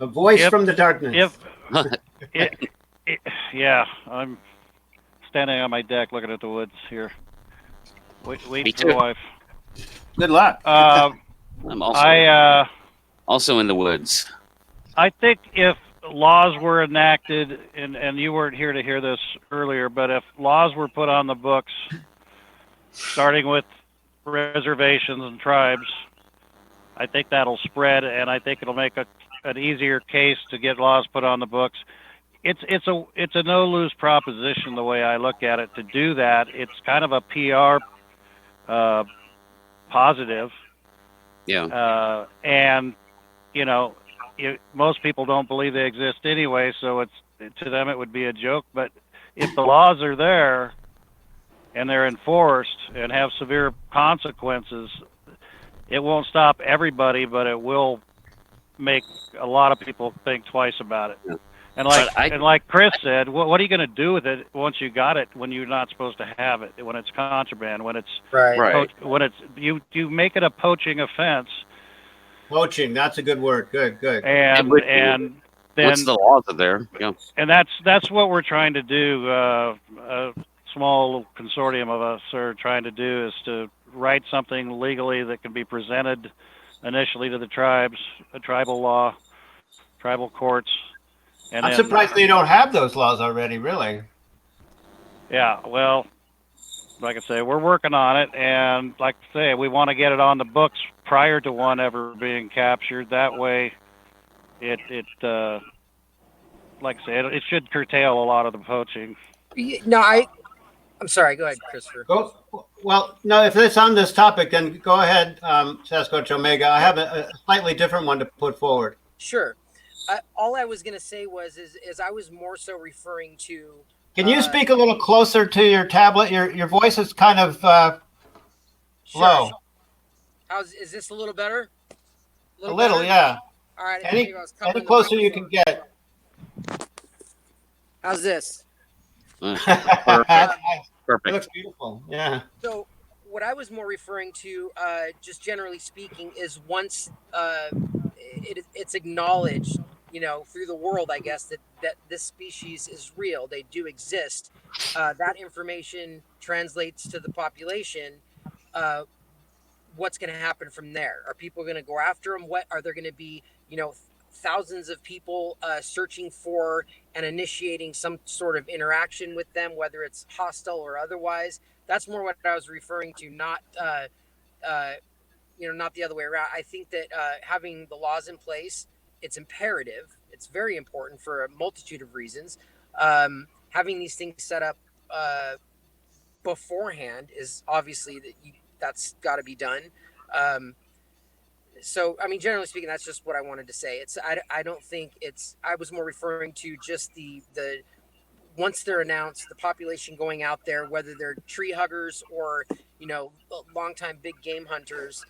A voice from the darkness. Yeah, I'm standing on my deck looking at the woods here. Wait Me for the too. wife. Good luck. I'm also also in the woods. I think if laws were enacted, and you weren't here to hear this earlier, but if laws were put on the books, starting with reservations and tribes, I think that'll spread, and I think it'll make an easier case to get laws put on the books. It's a no-lose proposition the way I look at it. To do that, it's kind of a PR positive. Yeah. And you know, most people don't believe they exist anyway, so to them it would be a joke. But if the laws are there and they're enforced and have severe consequences, it won't stop everybody, but it will make a lot of people think twice about it. Yeah. And like Chris said, what are you going to do with it once you got it when you're not supposed to have it? When it's contraband, when it's Right. when it's you make it a poaching offense. Poaching, that's a good word. Good. And then once the laws are there, yeah. And that's what we're trying to do. A small consortium of us are trying to do is to write something legally that can be presented initially to the tribes, a tribal law, tribal courts. And I'm surprised they don't have those laws already, really. Yeah, well, like I say, we're working on it, and like I say, we want to get it on the books prior to one ever being captured. That way, it like I say, it should curtail a lot of the poaching. No, I'm sorry. Go ahead, Christopher. Well, no, if it's on this topic, then go ahead, Sasquatch Omega. I have a slightly different one to put forward. Sure. All I was going to say is I was more so referring to. Can you speak a little closer to your tablet? Your voice is kind of low. Is this a little better? A little, better? yeah. All right. Any closer you can get. How's this? Perfect. It looks beautiful. Yeah. So what I was more referring to, just generally speaking, is once it's acknowledged, through the world, I guess, that this species is real. They do exist. That information translates to the population. What's going to happen from there? Are people going to go after them? What are there going to be, thousands of people searching for and initiating some sort of interaction with them, whether it's hostile or otherwise? That's more what I was referring to, not not the other way around. I think that having the laws in place, it's imperative. It's very important for a multitude of reasons. Having these things set up beforehand is obviously that's got to be done. So, I mean, generally speaking, that's just what I wanted to say. I don't think I was more referring to just the once they're announced, the population going out there, whether they're tree huggers or, longtime big game hunters,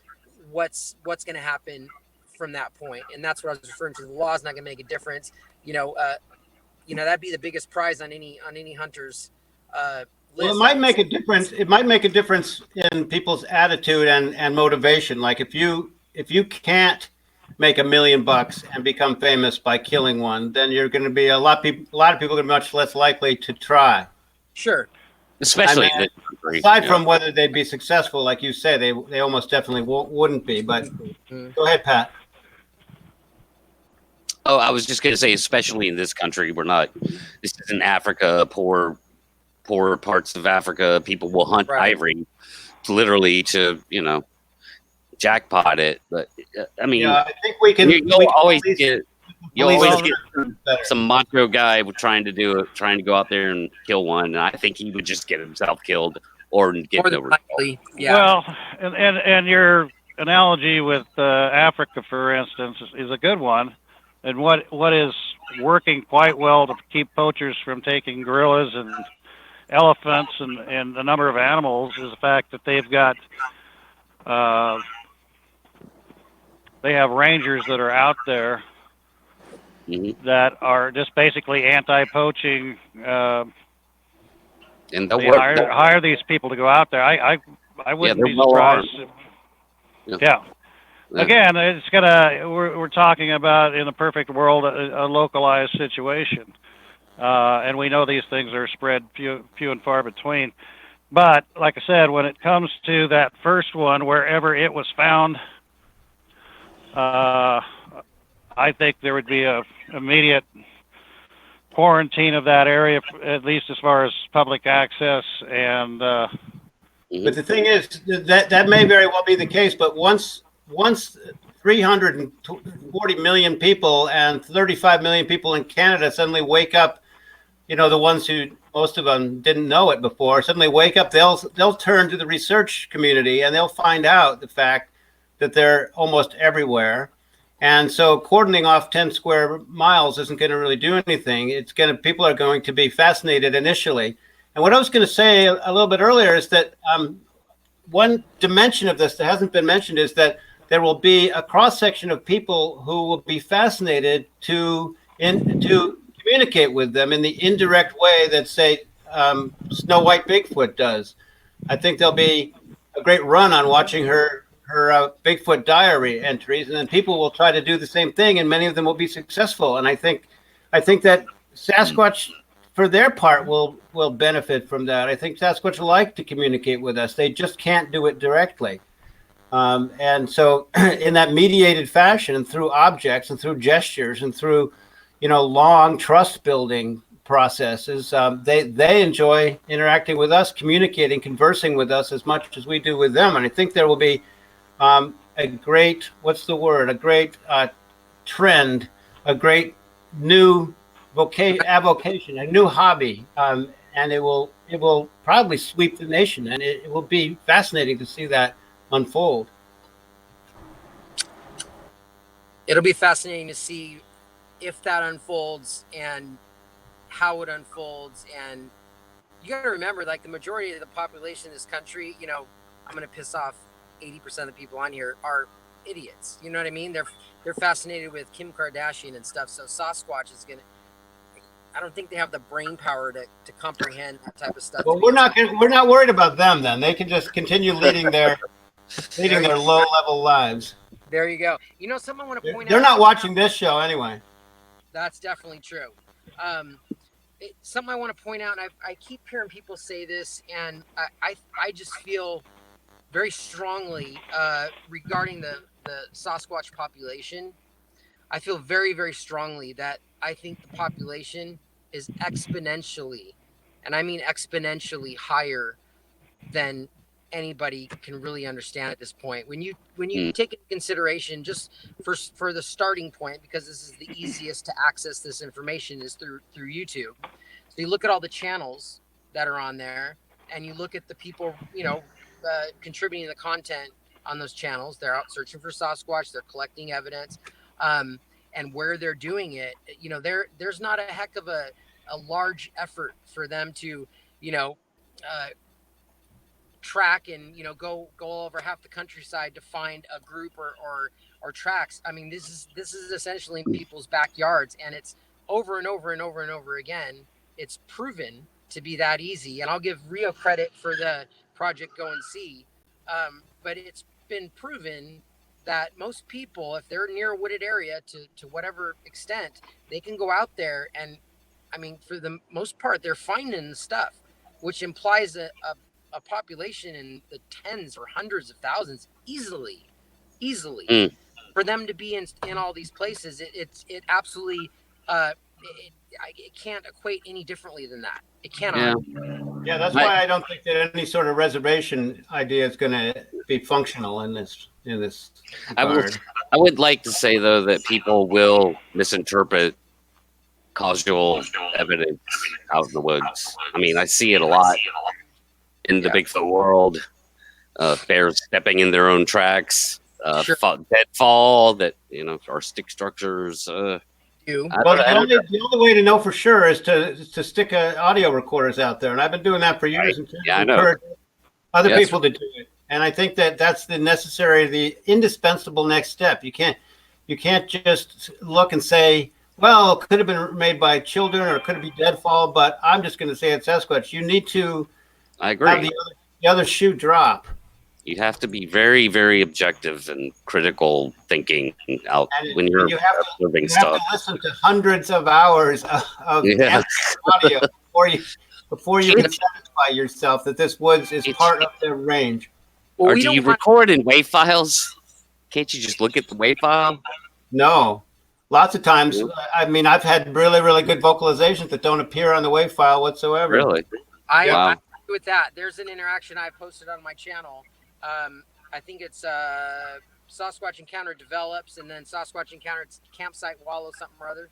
what's going to happen from that point. And that's what I was referring to. The law is not going to make a difference. That'd be the biggest prize on any hunter's list. Well, it might make a difference. It might make a difference in people's attitude and motivation. Like if you can't make $1 million and become famous by killing one, then you're going to be a lot of people are going to be much less likely to try. Sure. Especially aside from whether they'd be successful, like you say, they almost definitely wouldn't be. But go ahead, Pat. Oh, I was just going to say, especially in this country, this is in Africa, poor parts of Africa. People will hunt ivory literally to, jackpot it. But I mean, I think we can. You'll always get some macho guy trying to go out there and kill one. And I think he would just get himself killed or get no result. Yeah. Well, and your analogy with Africa, for instance, is a good one. And what is working quite well to keep poachers from taking gorillas and elephants and a number of animals is the fact that they've got they have rangers that are out there that are just basically anti-poaching. And they hire these people to go out there. I wouldn't be surprised. Yeah. Again, it's we're talking about, in the perfect world, a localized situation. And we know these things are spread few and far between. But like I said, when it comes to that first one, wherever it was found, I think there would be a immediate quarantine of that area, at least as far as public access. And but the thing is that may very well be the case. But once 340 million people and 35 million people in Canada suddenly wake up, you know, the ones who, most of them didn't know it before, suddenly wake up, they'll turn to the research community and they'll find out the fact that they're almost everywhere. And so cordoning off 10 square miles isn't going to really do anything. People are going to be fascinated initially. And what I was going to say a little bit earlier is that one dimension of this that hasn't been mentioned is that there will be a cross section of people who will be fascinated to communicate with them in the indirect way that, say, Snow White Bigfoot does. I think there'll be a great run on watching her Bigfoot diary entries, and then people will try to do the same thing, and many of them will be successful. And I think that Sasquatch, for their part, will benefit from that. I think Sasquatch like to communicate with us. They just can't do it directly. And so in that mediated fashion, and through objects and through gestures and through, you know, long trust building processes, they enjoy interacting with us, communicating, conversing with us as much as we do with them. And I think there will be a great, a great trend, a great new avocation, a new hobby, and it will probably sweep the nation, and it will be fascinating to see that unfold. It'll be fascinating to see if that unfolds and how it unfolds. And you got to remember, like, the majority of the population of this country, you know, I'm going to piss off 80% of the people on here, are idiots. You know what I mean? They're fascinated with Kim Kardashian and stuff. So Sasquatch is going to, I don't think they have the brain power to comprehend that type of stuff. Well, we're not worried about them then. They can just continue leading their low level lives. There you go. You know, something I want to point out. They're not watching this show anyway. That's definitely true. Something I want to point out, and I keep hearing people say this, and I just feel very strongly regarding the Sasquatch population. I feel very, very strongly that I think the population is exponentially, and I mean exponentially, higher than anybody can really understand at this point. When you take into consideration, just for the starting point, because this is the easiest to access this information is through YouTube. So you look at all the channels that are on there, and you look at the people, you know, contributing the content on those channels. They're out searching for Sasquatch. They're collecting evidence, and where they're doing it, you know, there's not a heck of a large effort for them to, you know, track and, you know, go all over half the countryside to find a group or tracks. I mean, this is essentially in people's backyards, and it's over and over and over and over again. It's proven to be that easy, and I'll give Rio credit for the project Go and See, but it's been proven that most people, if they're near a wooded area to whatever extent, they can go out there, and I mean, for the most part, they're finding stuff, which implies a population in the tens or hundreds of thousands easily. For them to be in all these places, it absolutely it can't equate any differently than that. It cannot. Yeah, that's why I don't think that any sort of reservation idea is going to be functional in this regard. I would like to say, though, that people will misinterpret causal evidence out in the woods. I mean, I see it a lot in the Bigfoot world. Bears stepping in their own tracks, deadfall that, you know, are stick structures. Well, the only way to know for sure is to stick audio recorders out there, and I've been doing that for years. Right. And I know. Encourage other people to do it, and I think that that's the indispensable next step. You can't just look and say, well, it could have been made by children or it could be deadfall, but I'm just going to say it's Sasquatch. You need to I agree. have the other shoe drop. You have to be very, very objective and critical thinking out when you're you have observing you have stuff. to listen to hundreds of hours of Yeah. audio before you can satisfy yourself that this woods is part of their range. Well, Or we do you don't want record in WAV files? Can't you just look at the WAV file? No. Lots of times, Yeah. I mean, I've had really, really good vocalizations that don't appear on the WAV file whatsoever. Really? I Wow. agree with that. There's an interaction I posted on my channel. I think it's Sasquatch Encounter develops, and then Sasquatch Encounter campsite wallow something or other.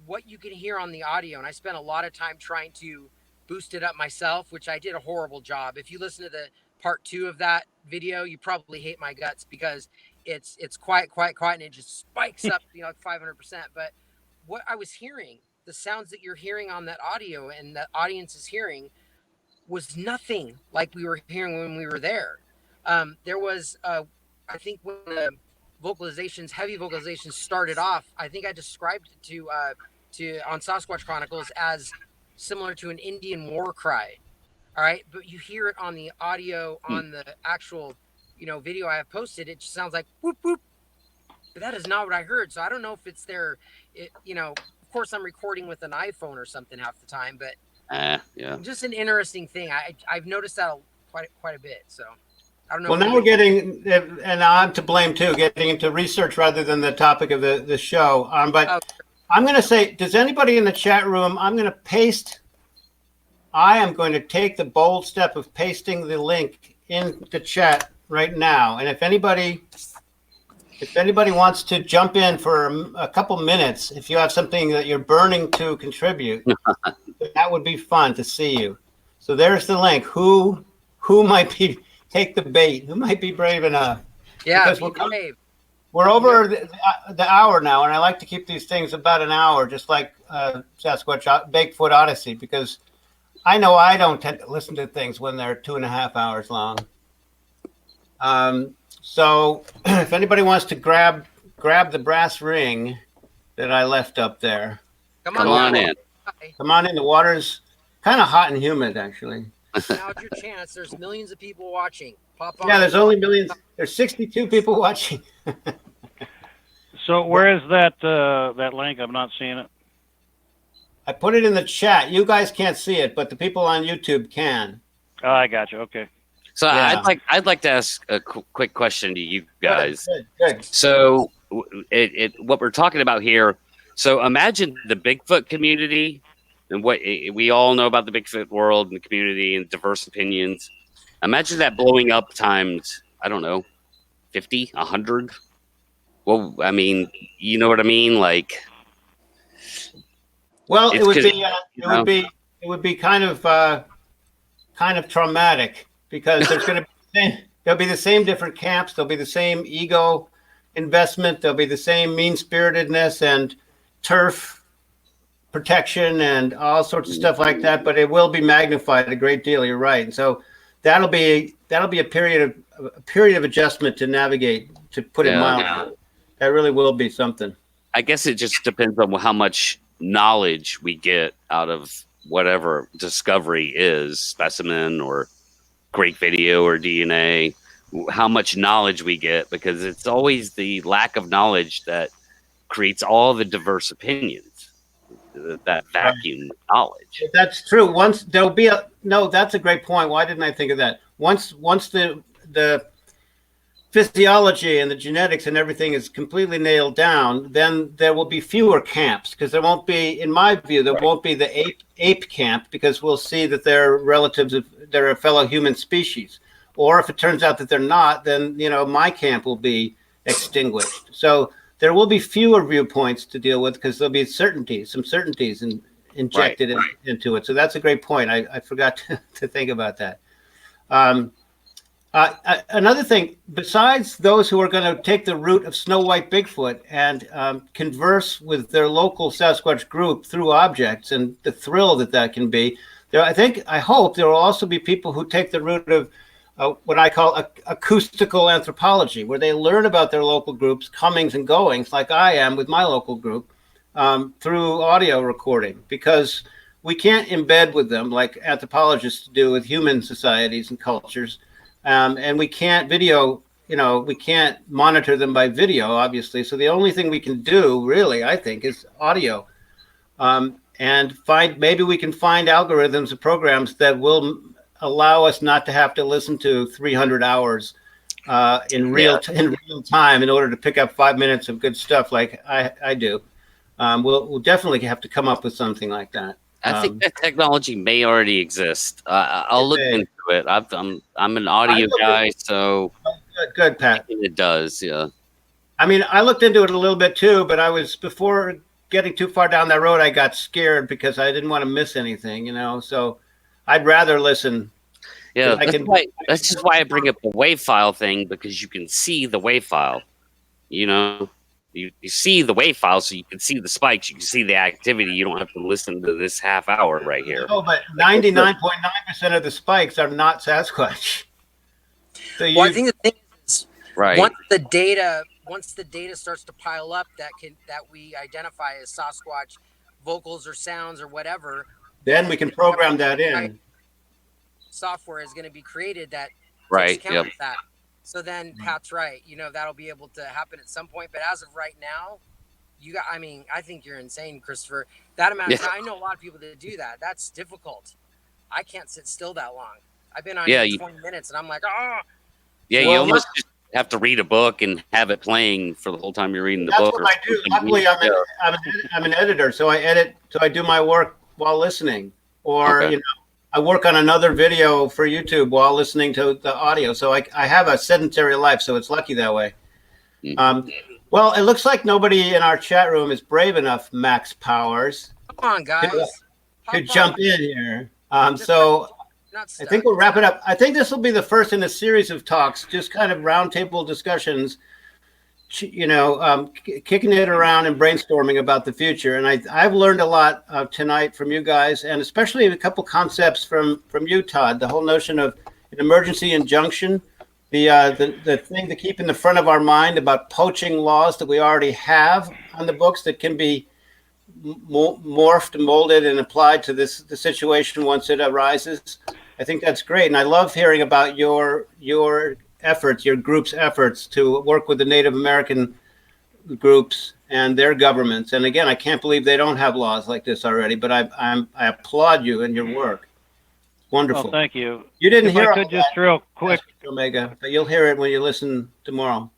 What you can hear on the audio, and I spent a lot of time trying to boost it up myself, which I did a horrible job. If you listen to the part 2 of that video, you probably hate my guts because it's quiet, and it just spikes up, like 500%. But what I was hearing, the sounds that you're hearing on that audio and the audience is hearing, was nothing like we were hearing when we were there. There was, I think, when the heavy vocalizations started off, I think I described it to on Sasquatch Chronicles as similar to an Indian war cry. All right, but you hear it on the audio on the actual, video I have posted. It just sounds like whoop whoop, but that is not what I heard. So I don't know if it's their, Of course, I'm recording with an iPhone or something half the time, but Yeah. just an interesting thing. I've noticed that quite a bit. So I don't know. Well, now we're getting, and I'm to blame too, getting into research rather than the topic of the show. But I'm going to say, does anybody in the chat room, I am going to take the bold step of pasting the link in the chat right now. And if anybody wants to jump in for a couple minutes, if you have something that you're burning to contribute, that would be fun to see you. So there's the link. Who might take the bait? Who might be brave enough? Yeah, because we're over the hour now, and I like to keep these things about an hour, just like Sasquatch Bigfoot Odyssey, because I know I don't tend to listen to things when they're 2.5 hours long. So if anybody wants to grab the brass ring that I left up there, come on in. Come on in. The water's kind of hot and humid, actually. Now's your chance. There's millions of people watching. Pop on. Yeah, there's only millions. There's 62 people watching. So where is that link? I'm not seeing it. I put it in the chat. You guys can't see it, but the people on YouTube can. Oh, I got you. Okay. So Yeah. I'd like to ask a quick question to you guys. Good. So what we're talking about here. So imagine the Bigfoot community and what we all know about the Bigfoot world and the community and diverse opinions. Imagine that blowing up times, I don't know, 50, 100. Well, I mean, you know what I mean? Like, well, it would be kind of traumatic because there'll be the same different camps. There'll be the same ego investment. There'll be the same mean-spiritedness and turf protection and all sorts of stuff like that. But it will be magnified a great deal. You're right. And so that'll be a period of adjustment to navigate, to put it mildly. That really will be something. I guess it just depends on how much knowledge we get out of whatever discovery is, specimen or great video or DNA, how much knowledge we get, because it's always the lack of knowledge that creates all the diverse opinions, that vacuum knowledge. That's true. Once there'll be that's a great point. Why didn't I think of that? Once the physiology and the genetics and everything is completely nailed down, then there will be fewer camps, because there won't be, in my view, won't be the ape camp, because we'll see that they're relatives of their fellow human species. Or if it turns out that they're not, then my camp will be extinguished. So there will be fewer viewpoints to deal with, because there'll be some certainties injected into it. So that's a great point. I forgot to think about that. Another thing, besides those who are going to take the route of Snow White Bigfoot and converse with their local Sasquatch group through objects and the thrill that can be, I hope there will also be people who take the route of what I call acoustical anthropology, where they learn about their local groups' comings and goings, like I am with my local group, through audio recording, because we can't embed with them like anthropologists do with human societies and cultures. and we can't video. We can't monitor them by video, obviously. So the only thing we can do, really, I think, is audio. And maybe we can find algorithms or programs that will allow us not to have to listen to 300 hours in real time in order to pick up 5 minutes of good stuff like I do. We'll definitely have to come up with something like that. I think that technology may already exist. I'll look into it. I'm an audio guy, so good, Pat. It does, yeah. I mean, I looked into it a little bit too, but before getting too far down that road, I got scared because I didn't want to miss anything, So I'd rather listen. Yeah, that's just why I bring up the WAV file thing, because you can see the WAV file. You see the WAV file, so you can see the spikes, you can see the activity. You don't have to listen to this half hour right here. Oh, but 99.9% of the spikes are not Sasquatch. So I think the thing is, right, once the data starts to pile up that we identify as Sasquatch vocals or sounds or whatever, then we can program that in. Software is going to be created that right, takes account of that. So then Pat's right. That'll be able to happen at some point. But as of right now, I think you're insane, Christopher. That amount of time, I know a lot of people that do that. That's difficult. I can't sit still that long. I've been on here 20 minutes and I'm like, oh. Yeah, you almost just have to read a book and have it playing for the whole time you're reading the book. That's what I do. Luckily, I'm an editor, so I edit. So I do my work while listening, or I work on another video for YouTube while listening to the audio. So I have a sedentary life, so it's lucky that way. Well, it looks like nobody in our chat room is brave enough, Max Powers. Come on, guys. To jump in here. So I think we'll wrap it up. I think this will be the first in a series of talks, just kind of roundtable discussions, kicking it around and brainstorming about the future. And I've learned a lot tonight from you guys, and especially a couple concepts from you, Todd. The whole notion of an emergency injunction, the thing to keep in the front of our mind about poaching laws that we already have on the books that can be morphed and molded and applied to the situation once it arises. I think that's great, and I love hearing about your efforts, your group's efforts to work with the Native American groups and their governments. And again, I can't believe they don't have laws like this already. But I applaud you and your work. Wonderful. Well, thank you. You didn't hear. I could just real quick, Omega, but you'll hear it when you listen tomorrow.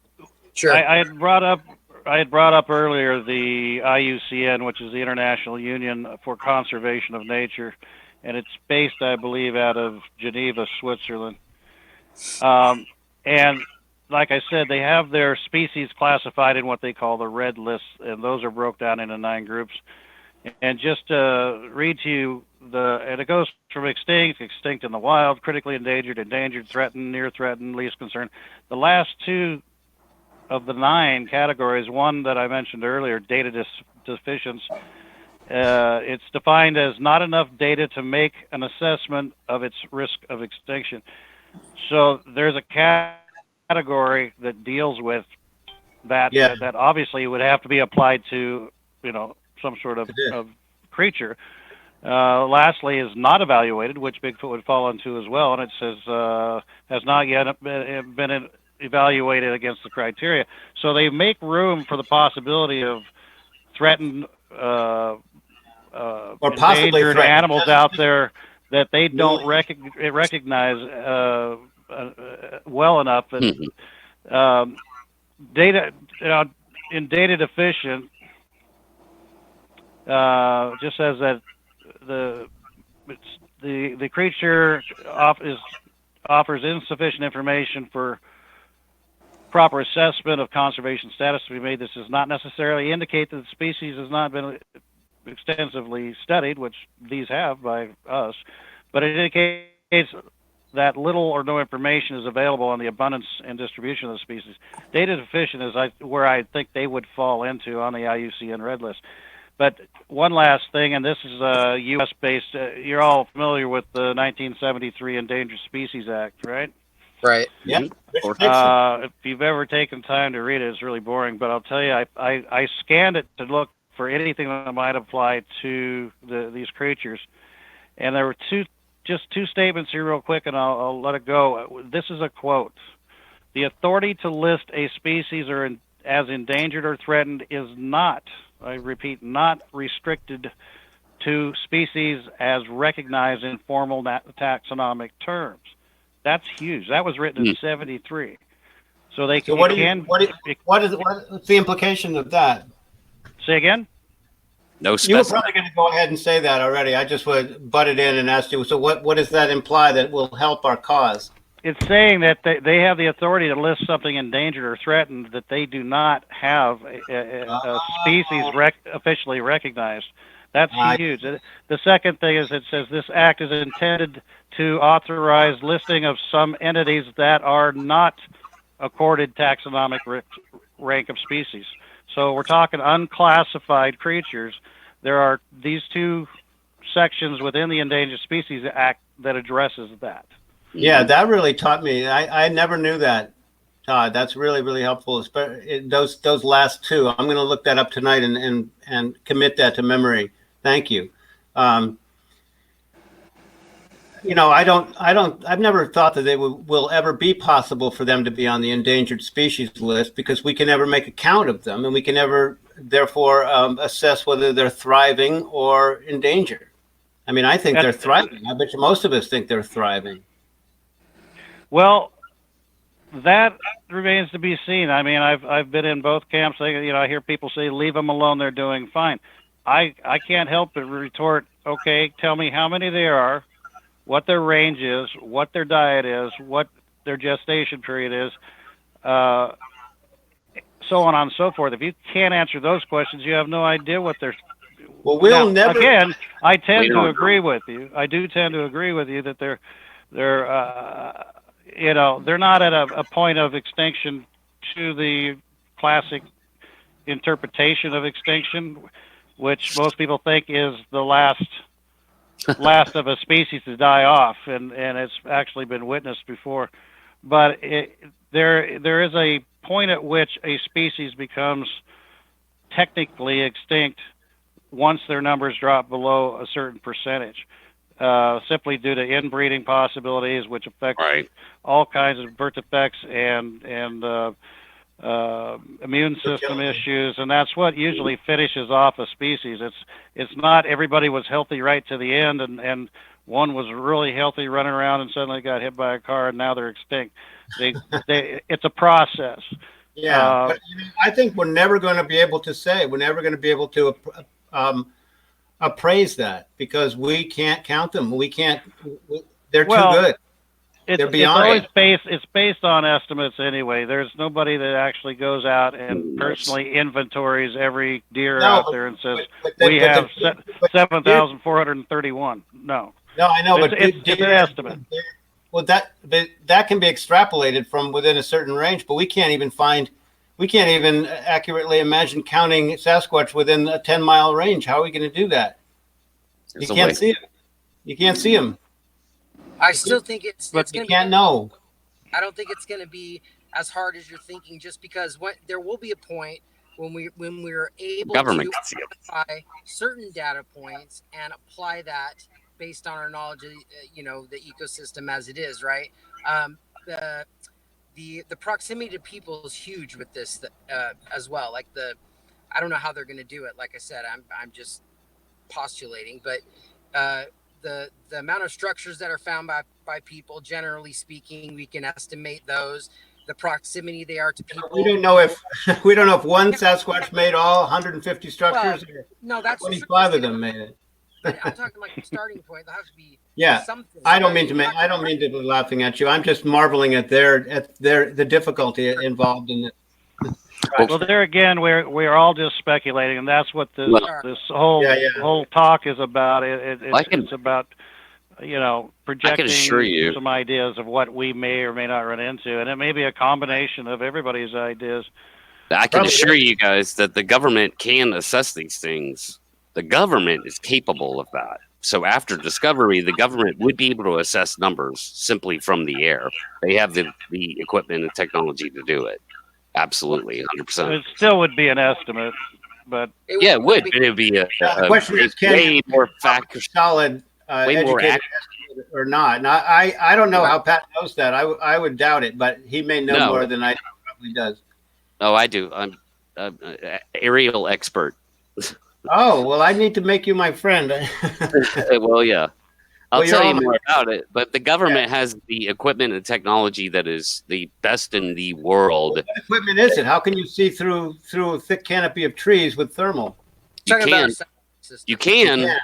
Sure. I had brought up earlier the IUCN, which is the International Union for Conservation of Nature, and it's based, I believe, out of Geneva, Switzerland. And like I said, they have their species classified in what they call the red list, and those are broke down into 9 groups. And just to read to you, and it goes from extinct in the wild, critically endangered, threatened, near threatened, least concerned. The last 2 of the 9 categories, one that I mentioned earlier, data deficient, it's defined as not enough data to make an assessment of its risk of extinction. So there's a category that deals with that, that obviously would have to be applied to, some sort of creature. Lastly is not evaluated, which Bigfoot would fall into as well, and it says has not yet been evaluated against the criteria. So they make room for the possibility of threatened or possibly endangered animals out there that they don't recognize well enough. And data, in data deficient, just says that the creature offers insufficient information for proper assessment of conservation status to be made. This does not necessarily indicate that the species has not been extensively studied, which these have by us, but it indicates that little or no information is available on the abundance and distribution of the species. Data deficient is where I think they would fall into on the IUCN Red List. But one last thing, and this is U.S.-based. You're all familiar with the 1973 Endangered Species Act, right? Right. Yeah. If you've ever taken time to read it, it's really boring. But I'll tell you, I scanned it to look for anything that might apply to these creatures, and there were just two statements here real quick, and I'll let it go. This is a quote. The authority to list a species as endangered or threatened is not, I repeat, not restricted to species as recognized in formal taxonomic terms. That's huge. That was written in 73. So they So what's the implication of that? Say again? No You were probably going to go ahead and say that already. I just would butt it in and ask you, so what does that imply that will help our cause? It's saying that they have the authority to list something endangered or threatened that they do not have a species officially recognized. That's huge. The second thing is it says this act is intended to authorize listing of some entities that are not accorded taxonomic rank of species. So we're talking unclassified creatures. There are these two sections within the Endangered Species Act that addresses that. Yeah, that really taught me. I never knew that, Todd. That's really, really helpful. Those last two. I'm going to look that up tonight and commit that to memory. Thank you. I've never thought that will ever be possible for them to be on the endangered species list, because we can never make a count of them, and we can never, therefore, assess whether they're thriving or endangered. I mean, I think they're thriving. I bet you most of us think they're thriving. Well, that remains to be seen. I mean, I've been in both camps. I hear people say, "Leave them alone; they're doing fine." I can't help but retort, "Okay, tell me how many there are, what their range is, what their diet is, what their gestation period is, so on and so forth." If you can't answer those questions, you have no idea what they're. Well, never. Again, I tend to agree with you. I do tend to agree with you that they're not at a point of extinction to the classic interpretation of extinction, which most people think is the last of a species to die off, and it's actually been witnessed before. But there is a point at which a species becomes technically extinct once their numbers drop below a certain percentage, simply due to inbreeding possibilities, which affect all kinds of birth defects and immune system issues, and that's what usually finishes off a species. It's not everybody was healthy right to the end, and one was really healthy running around and suddenly got hit by a car and now they're extinct. It's a process. Yeah, but I think we're never going to be able to say, we're never going to be able to appraise that, because we can't count them. We can't. They're too good. They're beyond. It's based on estimates anyway. There's nobody that actually goes out and personally inventories every deer out there and says we have 7,431. No, I know, but it's an estimate. Well, that can be extrapolated from within a certain range, but we can't even accurately imagine counting Sasquatch within a 10-mile range. How are we going to do that? You can't see it. You can't see them. I still think it's going to be. Know. I don't think it's going to be as hard as you're thinking, just because there will be a point when we're able to identify certain data points and apply that based on our knowledge of the ecosystem as it is, right? The proximity to people is huge with this as well. Like I don't know how they're going to do it. Like I said, I'm just postulating, but the amount of structures that are found by people, generally speaking, we can estimate those. The proximity they are to people. We don't know if one Sasquatch made all 150 structures. Well, no, that's 25 of them made it. I'm talking like the starting point. There has to be something. I don't mean to be laughing at you. I'm just marveling at the difficulty involved in it. Well, there again, we're all just speculating, and that's what this whole talk is about. It's about projecting some ideas of what we may or may not run into, and it may be a combination of everybody's ideas. I can assure you guys that the government can assess these things. The government is capable of that. So after discovery, the government would be able to assess numbers simply from the air. They have the equipment and technology to do it. Absolutely, 100%. It still would be an estimate, but it would. But it would be a question is, way more solid Way more educated estimate or not. And I don't know how Pat knows that. I would doubt it, but he may know more than I probably does. Oh, I do. I'm an aerial expert. Oh, well, I need to make you my friend. Well, yeah. I'll Well, tell you you're more about it, but the government has the equipment and technology that is the best in the world. What equipment is it? How can you see through a thick canopy of trees with thermal? You Talking about can. our sound system. You can. Yeah.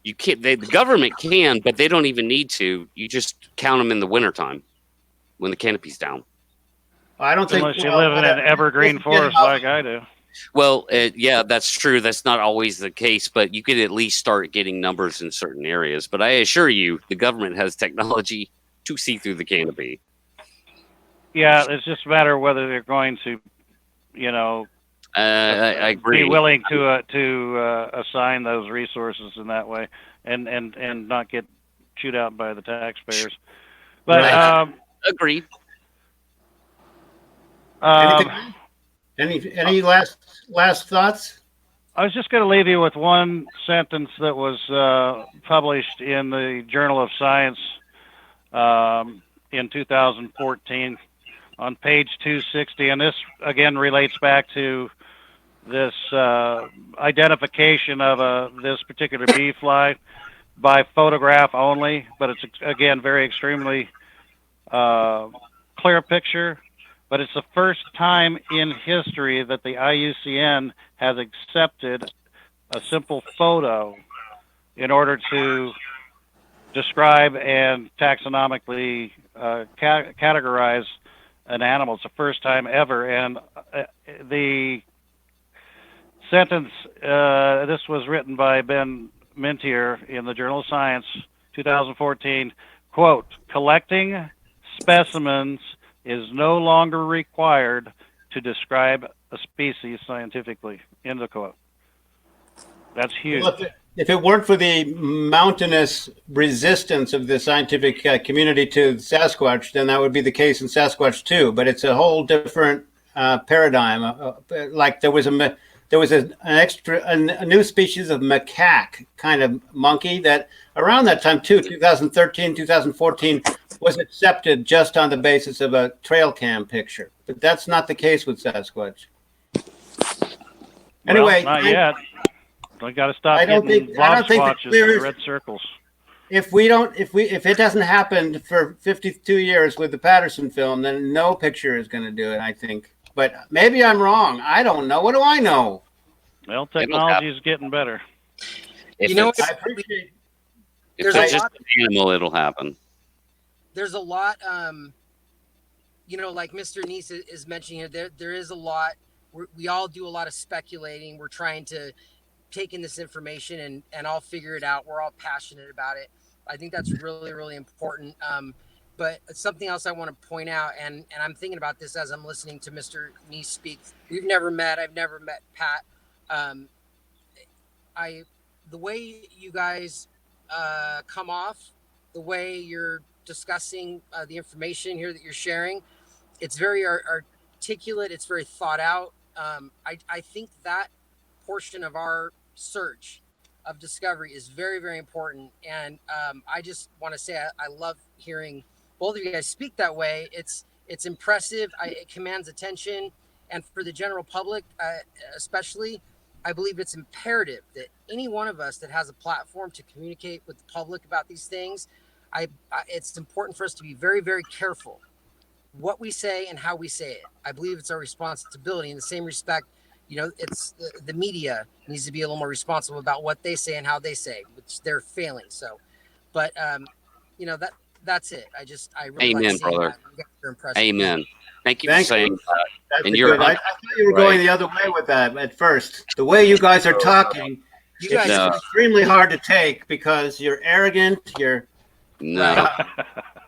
You can't. The government can, but they don't even need to. You just count them in the wintertime when the canopy's down. I don't think. Unless you live in an evergreen forest like I do. Well, yeah, that's true. That's not always the case, but you could at least start getting numbers in certain areas. But I assure you, the government has technology to see through the canopy. Yeah, it's just a matter of whether they're going to, you know, I agree. be willing to assign those resources in that way, and not get chewed out by the taxpayers. But Right. Agreed. Any last thoughts? I was just going to leave you with one sentence that was published in the Journal of Science in 2014 on page 260, and this again relates back to this identification of this particular bee fly by photograph only, but it's again very extremely clear picture. But it's the first time in history that the IUCN has accepted a simple photo in order to describe and taxonomically categorize an animal. It's the first time ever. And the sentence, this was written by Ben Mintier in the Journal of Science, 2014, quote, "Collecting specimens is no longer required to describe a species scientifically," end of quote. That's huge. Well, if it weren't for the mountainous resistance of the scientific community to Sasquatch, then that would be the case in Sasquatch too. But it's a whole different paradigm. Like there was a new species of macaque kind of monkey that around that time too, 2013, 2014, was accepted just on the basis of a trail cam picture. But that's not the case with Sasquatch. Anyway, well, not yet. We got to stop getting blob squatches and red circles. If it doesn't happen for 52 years with the Patterson film, then no picture is going to do it, I think. But maybe I'm wrong. I don't know. What do I know? Well, technology is getting better. If I appreciate. If it's just an animal, it'll happen. There's a lot, like Mr. Neese is mentioning here, there is a lot. We all do a lot of speculating. We're trying to take in this information and all figure it out. We're all passionate about it. I think that's really, really important. But something else I want to point out, and I'm thinking about this as I'm listening to Mr. Neese speak. We've never met. I've never met Pat. The way you guys come off, the way you're discussing the information here that you're sharing, it's very articulate. It's very thought out. I think that portion of our search of discovery is very, very important. And I just want to say I love hearing both of you guys speak that way. It's impressive. It commands attention. And for the general public, especially, I believe it's imperative that any one of us that has a platform to communicate with the public about these things, it's important for us to be very, very careful what we say and how we say it. I believe it's our responsibility. In the same respect, it's the media needs to be a little more responsible about what they say and how they say, which they're failing. So, but that's it. I really Amen, like brother. that. Amen. Thank you for saying that. And I thought you were going the other way with that at first. The way you guys are talking, it's extremely hard to take because you're arrogant. No.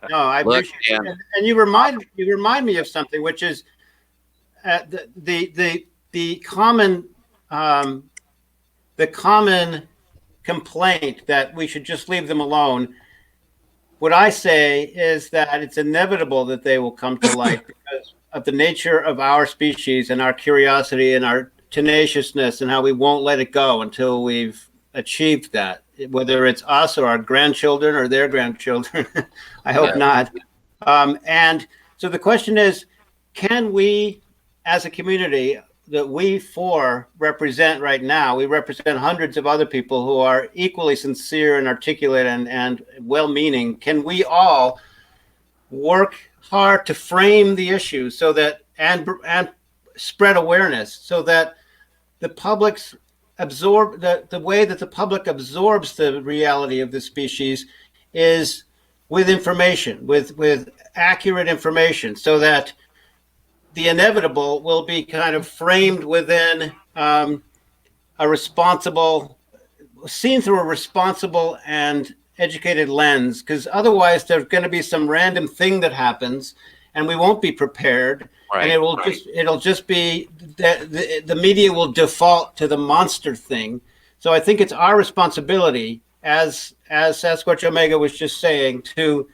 No, I appreciate it. And you remind me of something, which is the common complaint that we should just leave them alone. What I say is that it's inevitable that they will come to light because of the nature of our species and our curiosity and our tenaciousness and how we won't let it go until we've achieved that. whether it's us or our grandchildren or their grandchildren. I hope Yeah. not. And so the question is, can we, as a community that we four represent right now, we represent hundreds of other people who are equally sincere and articulate and well-meaning, can we all work hard to frame the issue so that and spread awareness so that the public's the way that the public absorbs the reality of the species is with information, with accurate information, so that the inevitable will be kind of framed within a responsible, seen through a responsible and educated lens, because otherwise there's going to be some random thing that happens and we won't be prepared. Right, and it'll just be that the media will default to the monster thing. So I think it's our responsibility, as Sasquatch Omega was just saying, to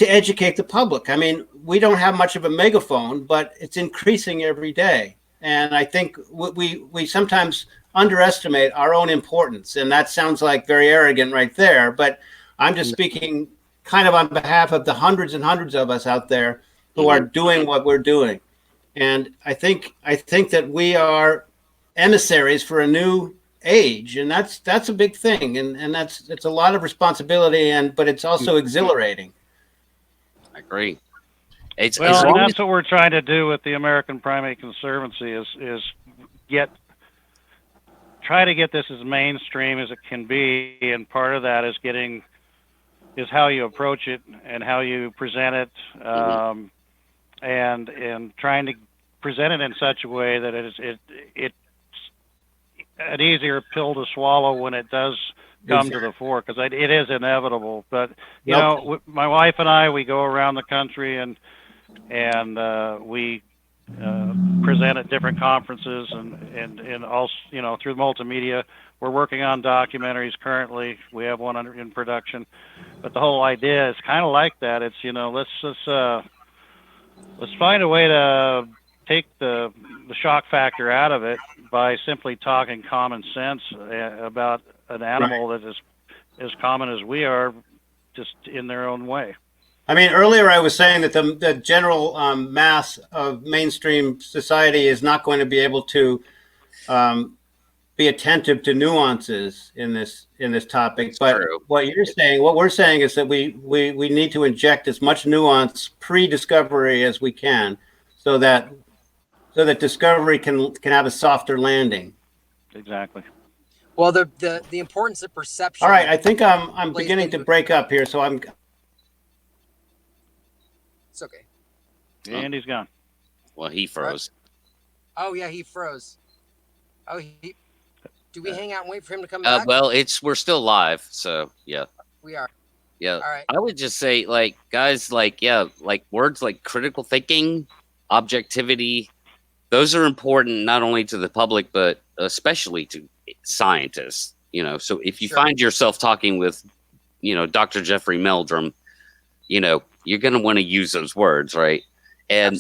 educate the public. I mean, we don't have much of a megaphone, but it's increasing every day. And I think we sometimes underestimate our own importance. And that sounds like very arrogant right there, but I'm just speaking kind of on behalf of the hundreds and hundreds of us out there who are doing what we're doing. And I think that we are emissaries for a new age, and that's a big thing, and it's a lot of responsibility, but it's also exhilarating. I agree. And that's what we're trying to do with the American Primate Conservancy is try to get this as mainstream as it can be, and part of that is how you approach it and how you present it, and trying to present it in such a way that it's an easier pill to swallow when it does come to the fore, because it is inevitable. But you know, my wife and I, we go around the country and we present at different conferences and also, you know, through multimedia. We're working on documentaries currently. We have one in production, but the whole idea is kind of like that. It's, you know, let's find a way to take the shock factor out of it by simply talking common sense about an animal that is as common as we are, just in their own way. I mean, earlier I was saying that the general mass of mainstream society is not going to be able to be attentive to nuances in this topic. But what we're saying is that we need to inject as much nuance pre-discovery as we can, so that discovery can have a softer landing. Exactly. Well, the importance of perception. All right, I think I'm beginning to break up here, so I'm. It's okay. Andy's gone. Well, he froze. Oh yeah, he froze. Oh, do we hang out and wait for him to come back? Well, we're still live, so yeah. We are. Yeah. All right. I would just say, like, guys, like, yeah, like words like critical thinking, objectivity, those are important not only to the public, but especially to scientists, you know. So if you find yourself talking with, you know, Dr. Jeffrey Meldrum, you know, you're going to want to use those words, right? And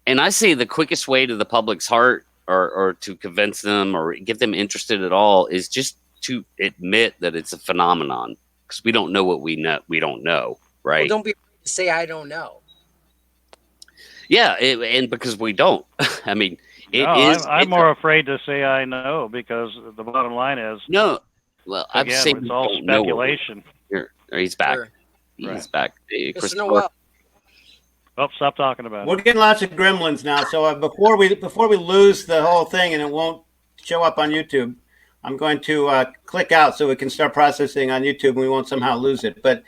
I say the quickest way to the public's heart, or to convince them or get them interested at all, is just to admit that it's a phenomenon, because we don't know what we don't know, right? Well, don't be afraid to say I don't know. Yeah, and because we don't. I mean, I'm more afraid to say I know, because the bottom line is Well, again, I've said it's all speculation. Here, he's back. Sure. He's back. Hey, Mr. Noel. Oh, stop talking about it. We're getting lots of gremlins now, so before we lose the whole thing and it won't show up on YouTube, I'm going to click out so we can start processing on YouTube and we won't somehow lose it. But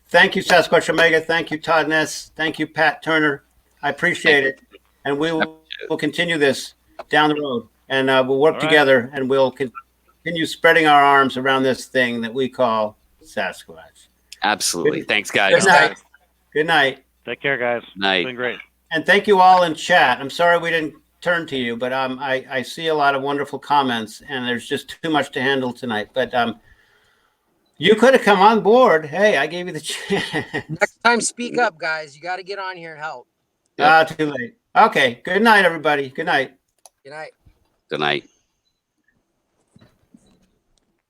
thank you, Sasquatch Omega. Thank you, Todd Ness. Thank you, Pat Turner. I appreciate it, and we'll continue this down the road, and we'll work together, and we'll continue spreading our arms around this thing that we call Sasquatch. Absolutely. Thanks, guys. Good night. Good night. Take care, guys. Night. It's been great. And thank you all in chat. I'm sorry we didn't turn to you, but I see a lot of wonderful comments, and there's just too much to handle tonight. But you could have come on board. Hey, I gave you the chance. Next time, speak up, guys. You got to get on here and help. Too late. Okay. Good night, everybody. Good night. Good night. Good night.